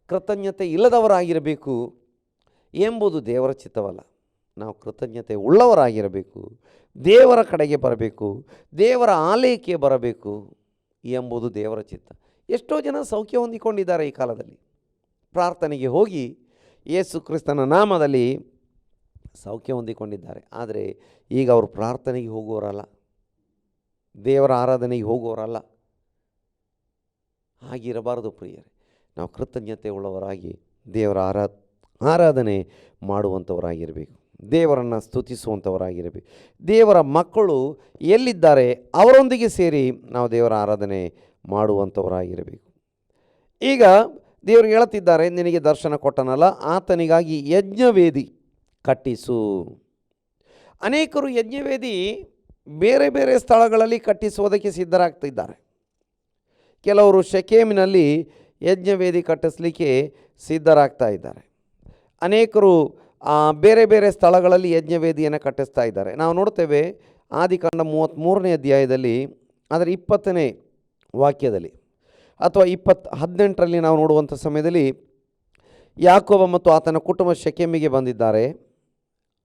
ಕೃತಜ್ಞತೆ ಇಲ್ಲದವರಾಗಿರಬೇಕು ಎಂಬುದು ದೇವರ ಚಿತ್ತವಲ್ಲ. ನಾವು ಕೃತಜ್ಞತೆ ಉಳ್ಳವರಾಗಿರಬೇಕು, ದೇವರ ಕಡೆಗೆ ಬರಬೇಕು, ದೇವರ ಆಲಯಕ್ಕೆ ಬರಬೇಕು ಎಂಬುದು ದೇವರ ಚಿತ್ತ. ಎಷ್ಟೋ ಜನ ಸೌಖ್ಯ ಹೊಂದಿಕೊಂಡಿದ್ದಾರೆ ಈ ಕಾಲದಲ್ಲಿ. ಪ್ರಾರ್ಥನೆಗೆ ಹೋಗಿ ಯೇಸು ಕ್ರಿಸ್ತನ ನಾಮದಲ್ಲಿ ಸೌಖ್ಯ ಹೊಂದಿಕೊಂಡಿದ್ದಾರೆ. ಆದರೆ ಈಗ ಅವರು ಪ್ರಾರ್ಥನೆಗೆ ಹೋಗುವವರಲ್ಲ, ದೇವರ ಆರಾಧನೆಗೆ ಹೋಗುವವರಲ್ಲ. ಹಾಗಿರಬಾರದು ಪ್ರಿಯರೇ. ನಾವು ಕೃತಜ್ಞತೆ ಉಳ್ಳವರಾಗಿ ದೇವರ ಆರಾಧನೆ ಮಾಡುವಂಥವರಾಗಿರಬೇಕು, ದೇವರನ್ನು ಸ್ತುತಿಸುವಂಥವರಾಗಿರಬೇಕು. ದೇವರ ಮಕ್ಕಳು ಎಲ್ಲಿದ್ದಾರೆ ಅವರೊಂದಿಗೆ ಸೇರಿ ನಾವು ದೇವರ ಆರಾಧನೆ ಮಾಡುವಂಥವರಾಗಿರಬೇಕು. ಈಗ ದೇವರು ಹೇಳುತ್ತಿದ್ದಾರೆ, ನಿನಗೆ ದರ್ಶನ ಕೊಟ್ಟನಲ್ಲ, ಆತನಿಗಾಗಿ ಯಜ್ಞವೇದಿ ಕಟ್ಟಿಸು. ಅನೇಕರು ಯಜ್ಞವೇದಿ ಬೇರೆ ಬೇರೆ ಸ್ಥಳಗಳಲ್ಲಿ ಕಟ್ಟಿಸುವುದಕ್ಕೆ ಸಿದ್ಧರಾಗ್ತಿದ್ದಾರೆ. ಕೆಲವರು ಶೆಕೇಮಿನಲ್ಲಿ ಯಜ್ಞವೇದಿ ಕಟ್ಟಿಸಲಿಕ್ಕೆ ಸಿದ್ಧರಾಗ್ತಾ ಇದ್ದಾರೆ. ಅನೇಕರು ಬೇರೆ ಬೇರೆ ಸ್ಥಳಗಳಲ್ಲಿ ಯಜ್ಞವೇದಿಯನ್ನು ಕಟ್ಟಿಸ್ತಾ ಇದ್ದಾರೆ. ನಾವು ನೋಡ್ತೇವೆ ಆದಿಕಾಂಡ 33ನೇ ಅಧ್ಯಾಯದಲ್ಲಿ ಅದರ 20ನೇ ವಾಕ್ಯದಲ್ಲಿ ಅಥವಾ 18ರಲ್ಲಿ ನಾವು ನೋಡುವಂಥ ಸಮಯದಲ್ಲಿ ಯಾಕೋಬ ಮತ್ತು ಆತನ ಕುಟುಂಬ ಶೆಕೆಮಿಗೆ ಬಂದಿದ್ದಾರೆ.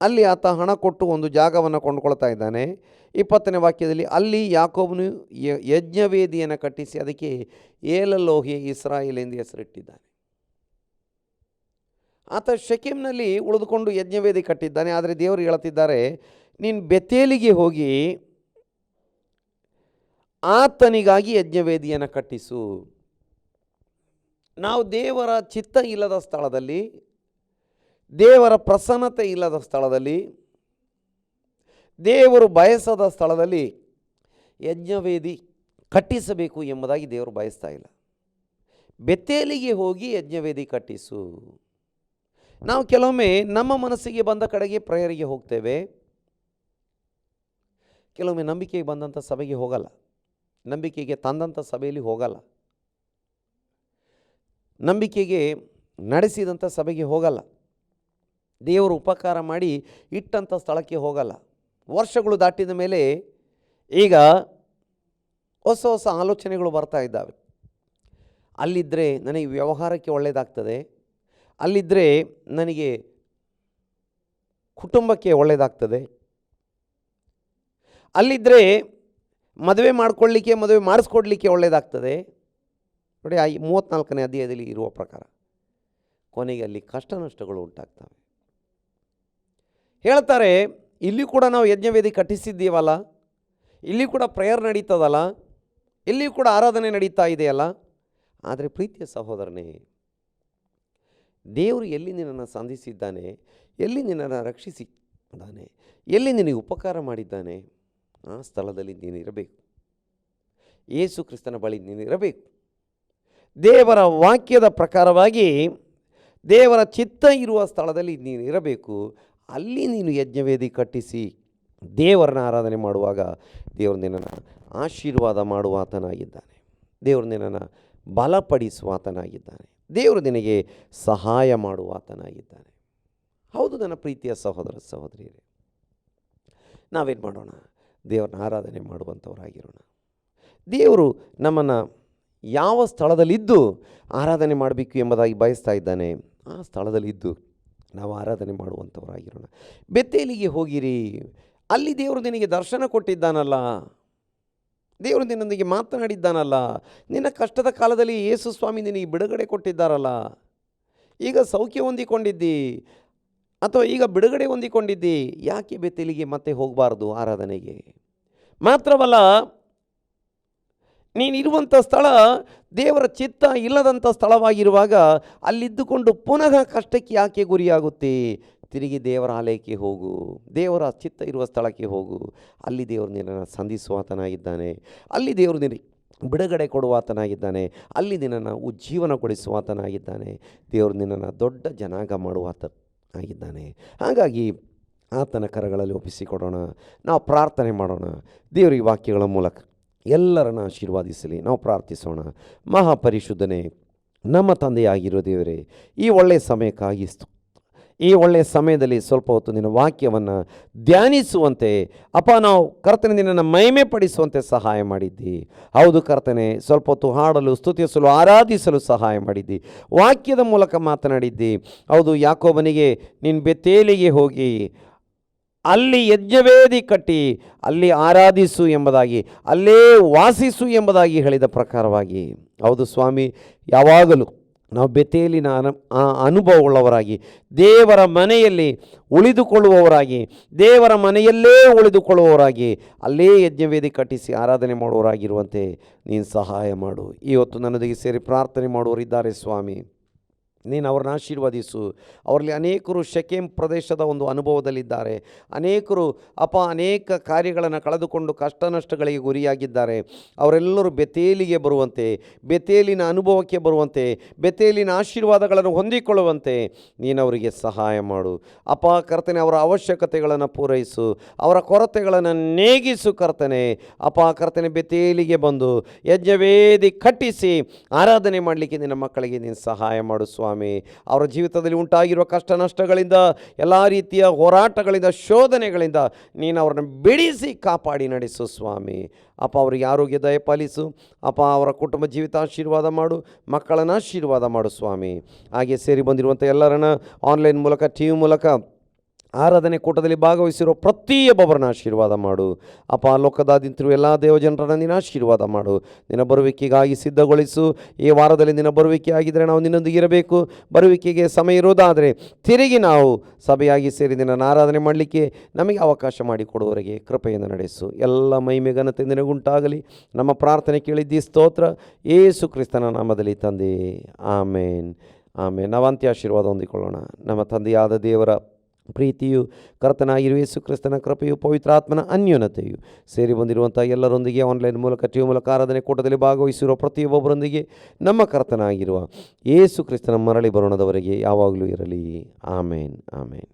ಅಲ್ಲಿ ಆತ ಹಣ ಕೊಟ್ಟು ಒಂದು ಜಾಗವನ್ನು ಕೊಂಡುಕೊಳ್ತಾ ಇದ್ದಾನೆ. 20ನೇ ವಾಕ್ಯದಲ್ಲಿ ಅಲ್ಲಿ ಯಾಕೋಬನು ಯಜ್ಞವೇದಿಯನ್ನು ಕಟ್ಟಿಸಿ ಅದಕ್ಕೆ ಏಲಲೋಹಿ ಇಸ್ರಾಯೇಲ್ ಎಂದು ಹೆಸರಿಟ್ಟಿದ್ದಾನೆ. ಆತ ಶೆಕೆಮ್ನಲ್ಲಿ ಉಳಿದುಕೊಂಡು ಯಜ್ಞವೇದಿ ಕಟ್ಟಿದ್ದಾನೆ. ಆದರೆ ದೇವರು ಹೇಳುತ್ತಿದ್ದಾರೆ, ನೀನು ಬೆತೇಲಿಗೆ ಹೋಗಿ ಆತನಿಗಾಗಿ ಯಜ್ಞವೇದಿಯನ್ನು ಕಟ್ಟಿಸು. ನಾವು ದೇವರ ಚಿತ್ತ ಇಲ್ಲದ ಸ್ಥಳದಲ್ಲಿ, ದೇವರ ಪ್ರಸನ್ನತೆ ಇಲ್ಲದ ಸ್ಥಳದಲ್ಲಿ, ದೇವರು ಬಯಸದ ಸ್ಥಳದಲ್ಲಿ ಯಜ್ಞವೇದಿ ಕಟ್ಟಿಸಬೇಕು ಎಂಬುದಾಗಿ ದೇವರು ಬಯಸ್ತಾ ಇಲ್ಲ. ಬೆತೇಲಿಗೆ ಹೋಗಿ ಯಜ್ಞವೇದಿ ಕಟ್ಟಿಸು. ನಾವು ಕೆಲವೊಮ್ಮೆ ನಮ್ಮ ಮನಸ್ಸಿಗೆ ಬಂದ ಕಡೆಗೆ ಪ್ರೇಯರಿಗೆ ಹೋಗ್ತೇವೆ, ಕೆಲವೊಮ್ಮೆ ನಂಬಿಕೆಗೆ ಬಂದಂಥ ಸಭೆಗೆ ಹೋಗಲ್ಲ, ನಂಬಿಕೆಗೆ ತಂದಂಥ ಸಭೆಯಲ್ಲಿ ಹೋಗಲ್ಲ, ನಂಬಿಕೆಗೆ ನಡೆಸಿದಂಥ ಸಭೆಗೆ ಹೋಗಲ್ಲ, ದೇವರು ಉಪಕಾರ ಮಾಡಿ ಇಟ್ಟಂಥ ಸ್ಥಳಕ್ಕೆ ಹೋಗಲ್ಲ. ವರ್ಷಗಳು ದಾಟಿದ ಮೇಲೆ ಈಗ ಹೊಸ ಹೊಸ ಆಲೋಚನೆಗಳು ಬರ್ತಾ ಇದ್ದಾವೆ. ಅಲ್ಲಿದ್ದರೆ ನನಗೆ ವ್ಯವಹಾರಕ್ಕೆ ಒಳ್ಳೆಯದಾಗ್ತದೆ, ಅಲ್ಲಿದ್ದರೆ ನನಗೆ ಕುಟುಂಬಕ್ಕೆ ಒಳ್ಳೆಯದಾಗ್ತದೆ, ಅಲ್ಲಿದ್ದರೆ ಮದುವೆ ಮಾಡಿಕೊಳ್ಳಿಕ್ಕೆ, ಮದುವೆ ಮಾಡಿಸ್ಕೊಡ್ಲಿಕ್ಕೆ ಒಳ್ಳೆಯದಾಗ್ತದೆ. ನೋಡಿ, 34ನೇ ಅಧ್ಯಾಯದಲ್ಲಿ ಇರುವ ಪ್ರಕಾರ ಕೊನೆಗೆ ಅಲ್ಲಿ ಕಷ್ಟ ನಷ್ಟಗಳು ಉಂಟಾಗ್ತವೆ. ಹೇಳ್ತಾರೆ, ಇಲ್ಲಿ ಕೂಡ ನಾವು ಯಜ್ಞವೇದಿ ಕಟ್ಟಿಸಿದ್ದೀವಲ್ಲ, ಇಲ್ಲಿ ಕೂಡ ಪ್ರೇಯರ್ ನಡೀತದಲ್ಲ, ಇಲ್ಲಿ ಕೂಡ ಆರಾಧನೆ ನಡೀತಾ ಇದೆಯಲ್ಲ. ಆದರೆ ಪ್ರೀತಿಯ ಸಹೋದರನೇ, ದೇವರು ಎಲ್ಲಿ ನಿನ್ನನ್ನು ಸಂಧಿಸಿದ್ದಾನೆ, ಎಲ್ಲಿ ನಿನ್ನನ್ನು ರಕ್ಷಿಸಿದ್ದಾನೆ, ಎಲ್ಲಿ ನಿನಗೆ ಉಪಕಾರ ಮಾಡಿದ್ದಾನೆ, ಆ ಸ್ಥಳದಲ್ಲಿ ನೀನಿರಬೇಕು. ಯೇಸು ಕ್ರಿಸ್ತನ ಬಳಿ ನೀನಿರಬೇಕು. ದೇವರ ವಾಕ್ಯದ ಪ್ರಕಾರವಾಗಿ ದೇವರ ಚಿತ್ತ ಇರುವ ಸ್ಥಳದಲ್ಲಿ ನೀನು ಇರಬೇಕು. ಅಲ್ಲಿ ನೀನು ಯಜ್ಞವೇದಿ ಕಟ್ಟಿಸಿ ದೇವರನ್ನ ಆರಾಧನೆ ಮಾಡುವಾಗ ದೇವರು ನಿನ್ನನ್ನು ಆಶೀರ್ವಾದ ಮಾಡುವಾತನಾಗಿದ್ದಾನೆ. ದೇವರು ನಿನ್ನನ್ನು ಬಲಪಡಿಸುವಾತನಾಗಿದ್ದಾನೆ. ದೇವರು ನಿನಗೆ ಸಹಾಯ ಮಾಡುವಾತನಾಗಿದ್ದಾನೆ. ಹೌದು ನನ್ನ ಪ್ರೀತಿಯ ಸಹೋದರ ಸಹೋದರಿಯರೇ, ನಾವೇನು ಮಾಡೋಣ? ದೇವರನ್ನ ಆರಾಧನೆ ಮಾಡುವಂಥವರಾಗಿರೋಣ. ದೇವರು ನಮ್ಮನ್ನು ಯಾವ ಸ್ಥಳದಲ್ಲಿದ್ದು ಆರಾಧನೆ ಮಾಡಬೇಕು ಎಂಬುದಾಗಿ ಬಯಸ್ತಾ ಇದ್ದಾನೆ, ಆ ಸ್ಥಳದಲ್ಲಿದ್ದು ನಾವು ಆರಾಧನೆ ಮಾಡುವಂಥವರಾಗಿರೋಣ. ಬೆತ್ತೇಲಿಗೆ ಹೋಗಿರಿ, ಅಲ್ಲಿ ದೇವರು ನಿನಗೆ ದರ್ಶನ ಕೊಟ್ಟಿದ್ದಾನಲ್ಲ, ದೇವರು ನಿನ್ನೊಂದಿಗೆ ಮಾತನಾಡಿದ್ದಾನಲ್ಲ, ನಿನ್ನ ಕಷ್ಟದ ಕಾಲದಲ್ಲಿ ಯೇಸು ಸ್ವಾಮಿ ನಿನಗೆ ಬಿಡುಗಡೆ ಕೊಟ್ಟಿದ್ದಾರಲ್ಲ, ಈಗ ಸೌಖ್ಯ ಹೊಂದಿಕೊಂಡಿದ್ದಿ ಅಥವಾ ಈಗ ಬಿಡುಗಡೆ ಹೊಂದಿಕೊಂಡಿದ್ದಿ, ಯಾಕೆ ಬೆತ್ತೇಲಿಗೆ ಮತ್ತೆ ಹೋಗಬಾರ್ದು ಆರಾಧನೆಗೆ? ಮಾತ್ರವಲ್ಲ, ನೀನಿರುವಂಥ ಸ್ಥಳ ದೇವರ ಚಿತ್ತ ಇಲ್ಲದಂಥ ಸ್ಥಳವಾಗಿರುವಾಗ ಅಲ್ಲಿದ್ದುಕೊಂಡು ಪುನಃ ಕಷ್ಟಕ್ಕೆ ಯಾಕೆ ಗುರಿಯಾಗುತ್ತೆ? ತಿರುಗಿ ದೇವರ ಆಲಯಕ್ಕೆ ಹೋಗು, ದೇವರ ಚಿತ್ತ ಇರುವ ಸ್ಥಳಕ್ಕೆ ಹೋಗು. ಅಲ್ಲಿ ದೇವರು ನಿನ್ನನ್ನು ಸಂಧಿಸುವಾತನಾಗಿದ್ದಾನೆ, ಅಲ್ಲಿ ದೇವರು ನಿನಗೆ ಬಿಡುಗಡೆ ಕೊಡುವಾತನಾಗಿದ್ದಾನೆ, ಅಲ್ಲಿ ನಿನ್ನನ್ನು ಉಜ್ಜೀವನಗೊಳಿಸುವಾತನಾಗಿದ್ದಾನೆ. ದೇವರು ನಿನ್ನನ್ನು ದೊಡ್ಡ ಜನಾಂಗ ಮಾಡುವಾತನಾಗಿದ್ದಾನೆ. ಹಾಗಾಗಿ ಆತನ ಕರಗಳಲ್ಲಿ ಒಪ್ಪಿಸಿಕೊಡೋಣ, ನಾವು ಪ್ರಾರ್ಥನೆ ಮಾಡೋಣ. ದೇವರ ಈ ವಾಕ್ಯಗಳ ಮೂಲಕ ಎಲ್ಲರನ್ನ ಆಶೀರ್ವಾದಿಸಲಿ. ನಾವು ಪ್ರಾರ್ಥಿಸೋಣ. ಮಹಾಪರಿಶುದ್ಧನೇ, ನಮ್ಮ ತಂದೆಯಾಗಿರೋ ದೇವರೇ, ಈ ಒಳ್ಳೆಯ ಸಮಯಕ್ಕಾಗಿ ಈ ಒಳ್ಳೆಯ ಸಮಯದಲ್ಲಿ ಸ್ವಲ್ಪ ಹೊತ್ತು ನಿನ್ನ ವಾಕ್ಯವನ್ನು ಧ್ಯಾನಿಸುವಂತೆ ಅಪ್ಪ, ನಾವು ಕರ್ತನೆ ನಿನ್ನನ್ನು ಮಹಿಮೆ ಪಡಿಸುವಂತೆ ಸಹಾಯ ಮಾಡಿದ್ದಿ. ಹೌದು ಕರ್ತನೆ, ಸ್ವಲ್ಪ ಹೊತ್ತು ಹಾಡಲು, ಸ್ತುತಿಸಲು, ಆರಾಧಿಸಲು ಸಹಾಯ ಮಾಡಿದ್ದಿ. ವಾಕ್ಯದ ಮೂಲಕ ಮಾತನಾಡಿದ್ದಿ. ಹೌದು, ಯಾಕೋಬನಿಗೆ ನೀನು ಬೆತ್ತೇಲಿಗೆ ಹೋಗಿ ಅಲ್ಲಿ ಯಜ್ಞವೇದಿ ಕಟ್ಟಿ ಅಲ್ಲಿ ಆರಾಧಿಸು ಎಂಬುದಾಗಿ, ಅಲ್ಲೇ ವಾಸಿಸು ಎಂಬುದಾಗಿ ಹೇಳಿದ ಪ್ರಕಾರವಾಗಿ, ಹೌದು ಸ್ವಾಮಿ, ಯಾವಾಗಲೂ ನಾವು ಬೆತ್ತೇಲಿನ ಅನುಭವವುಳ್ಳವರಾಗಿ ದೇವರ ಮನೆಯಲ್ಲಿ ಉಳಿದುಕೊಳ್ಳುವವರಾಗಿ, ದೇವರ ಮನೆಯಲ್ಲೇ ಉಳಿದುಕೊಳ್ಳುವವರಾಗಿ, ಅಲ್ಲೇ ಯಜ್ಞವೇದಿ ಕಟ್ಟಿಸಿ ಆರಾಧನೆ ಮಾಡುವವರಾಗಿರುವಂತೆ ನೀನು ಸಹಾಯ ಮಾಡು. ಇವತ್ತು ನನ್ನೊಂದಿಗೆ ಸೇರಿ ಪ್ರಾರ್ಥನೆ ಮಾಡುವವರಿದ್ದಾರೆ ಸ್ವಾಮಿ, ನೀನು ಅವ್ರನ್ನ ಆಶೀರ್ವದಿಸು. ಅವರಲ್ಲಿ ಅನೇಕರು ಶೆಕೆಮ್ ಪ್ರದೇಶದ ಒಂದು ಅನುಭವದಲ್ಲಿದ್ದಾರೆ. ಅನೇಕರು ಅನೇಕ ಕಾರ್ಯಗಳನ್ನು ಕಳೆದುಕೊಂಡು ಕಷ್ಟ ನಷ್ಟಗಳಿಗೆ ಗುರಿಯಾಗಿದ್ದಾರೆ. ಅವರೆಲ್ಲರೂ ಬೆತ್ತೇಲಿಗೆ ಬರುವಂತೆ, ಬೆತ್ತೇಲಿನ ಅನುಭವಕ್ಕೆ ಬರುವಂತೆ, ಬೆತ್ತೇಲಿನ ಆಶೀರ್ವಾದಗಳನ್ನು ಹೊಂದಿಕೊಳ್ಳುವಂತೆ ನೀನು ಅವರಿಗೆ ಸಹಾಯ ಮಾಡು. ಕರ್ತನೆ, ಅವರ ಅವಶ್ಯಕತೆಗಳನ್ನು ಪೂರೈಸು, ಅವರ ಕೊರತೆಗಳನ್ನು ನೇಗಿಸು ಕರ್ತನೆ. ಕರ್ತನೆ, ಬೆತ್ತೇಲಿಗೆ ಬಂದು ಯಜ್ಞವೇದಿ ಕಟ್ಟಿಸಿ ಆರಾಧನೆ ಮಾಡಲಿಕ್ಕೆ ನಿನ್ನ ಮಕ್ಕಳಿಗೆ ನೀನು ಸಹಾಯ ಮಾಡು ಸ್ವಾಮಿ. ಅವರ ಜೀವಿತದಲ್ಲಿ ಉಂಟಾಗಿರುವ ಕಷ್ಟ ನಷ್ಟಗಳಿಂದ, ಎಲ್ಲ ರೀತಿಯ ಹೋರಾಟಗಳಿಂದ, ಶೋಧನೆಗಳಿಂದ ನೀನು ಅವರನ್ನು ಬಿಡಿಸಿ ಕಾಪಾಡಿ ನಡೆಸು ಸ್ವಾಮಿ. ಅವರಿಗೆ ಆರೋಗ್ಯ ದಯಪಾಲಿಸು ಅವರ ಕುಟುಂಬ ಜೀವಿತ ಆಶೀರ್ವಾದ ಮಾಡು, ಮಕ್ಕಳನ್ನು ಆಶೀರ್ವಾದ ಮಾಡು ಸ್ವಾಮಿ. ಹಾಗೆ ಸೇರಿ ಬಂದಿರುವಂಥ ಎಲ್ಲರನ್ನ ಆನ್ಲೈನ್ ಮೂಲಕ, ಟಿ ವಿ ಮೂಲಕ ಆರಾಧನೆ ಕೂಟದಲ್ಲಿ ಭಾಗವಹಿಸಿರೋ ಪ್ರತಿಯೊಬ್ಬೊಬ್ಬರನ್ನ ಆಶೀರ್ವಾದ ಮಾಡು. ಲೋಕದಾದ್ಯಂತಿರುವ ಎಲ್ಲ ದೇವಜನರನ್ನು ನಿನ್ನ ಆಶೀರ್ವಾದ ಮಾಡು. ನಿನ್ನ ಬರುವಿಕೆಗಾಗಿ ಸಿದ್ಧಗೊಳಿಸು. ಈ ವಾರದಲ್ಲಿ ನಿನ್ನ ಬರುವಿಕೆ ಆಗಿದ್ದರೆ ನಾವು ನಿನ್ನೊಂದಿಗೆ ಇರಬೇಕು. ಬರುವಿಕೆಗೆ ಸಮಯ ಇರೋದಾದರೆ ತಿರುಗಿ ನಾವು ಸಭೆಯಾಗಿ ಸೇರಿ ನಿನ್ನನ್ನು ಆರಾಧನೆ ಮಾಡಲಿಕ್ಕೆ ನಮಗೆ ಅವಕಾಶ ಮಾಡಿಕೊಡುವವರೆಗೆ ಕೃಪೆಯಿಂದ ನಡೆಸು. ಎಲ್ಲ ಮಹಿಮೆ ಘನತೆ ನಿನಗುಂಟಾಗಲಿ. ನಮ್ಮ ಪ್ರಾರ್ಥನೆ ಕೇಳಿದ್ದಿ, ಸ್ತೋತ್ರ. ಯೇಸು ಕ್ರಿಸ್ತನ ನಾಮದಲ್ಲಿ ತಂದೆ, ಆಮೇನ್, ಆಮೇನ್. ನಾವು ಅಂತ್ಯ ಆಶೀರ್ವಾದ ಹೊಂದಿಕೊಳ್ಳೋಣ. ನಮ್ಮ ತಂದೆಯಾದ ದೇವರ ಪ್ರೀತಿಯು, ಕರ್ತನಾಗಿರುವ ಯೇಸು ಕ್ರಿಸ್ತನ ಕೃಪೆಯು, ಪವಿತ್ರಾತ್ಮನ ಅನ್ಯೋನ್ಯತೆಯು ಸೇರಿ ಬಂದಿರುವಂಥ ಎಲ್ಲರೊಂದಿಗೆ ಆನ್ಲೈನ್ ಮೂಲಕ, ಟಿ ವಿ ಮೂಲಕ ಆರಾಧನೆ ಕೂಟದಲ್ಲಿ ಭಾಗವಹಿಸಿರುವ ಪ್ರತಿಯೊಬ್ಬೊಬ್ಬರೊಂದಿಗೆ ನಮ್ಮ ಕರ್ತನಾಗಿರುವ ಯೇಸು ಕ್ರಿಸ್ತನ ಮರಳಿ ಬರೋಣದವರೆಗೆ ಯಾವಾಗಲೂ ಇರಲಿ. ಆಮೇನ್, ಆಮೇನ್.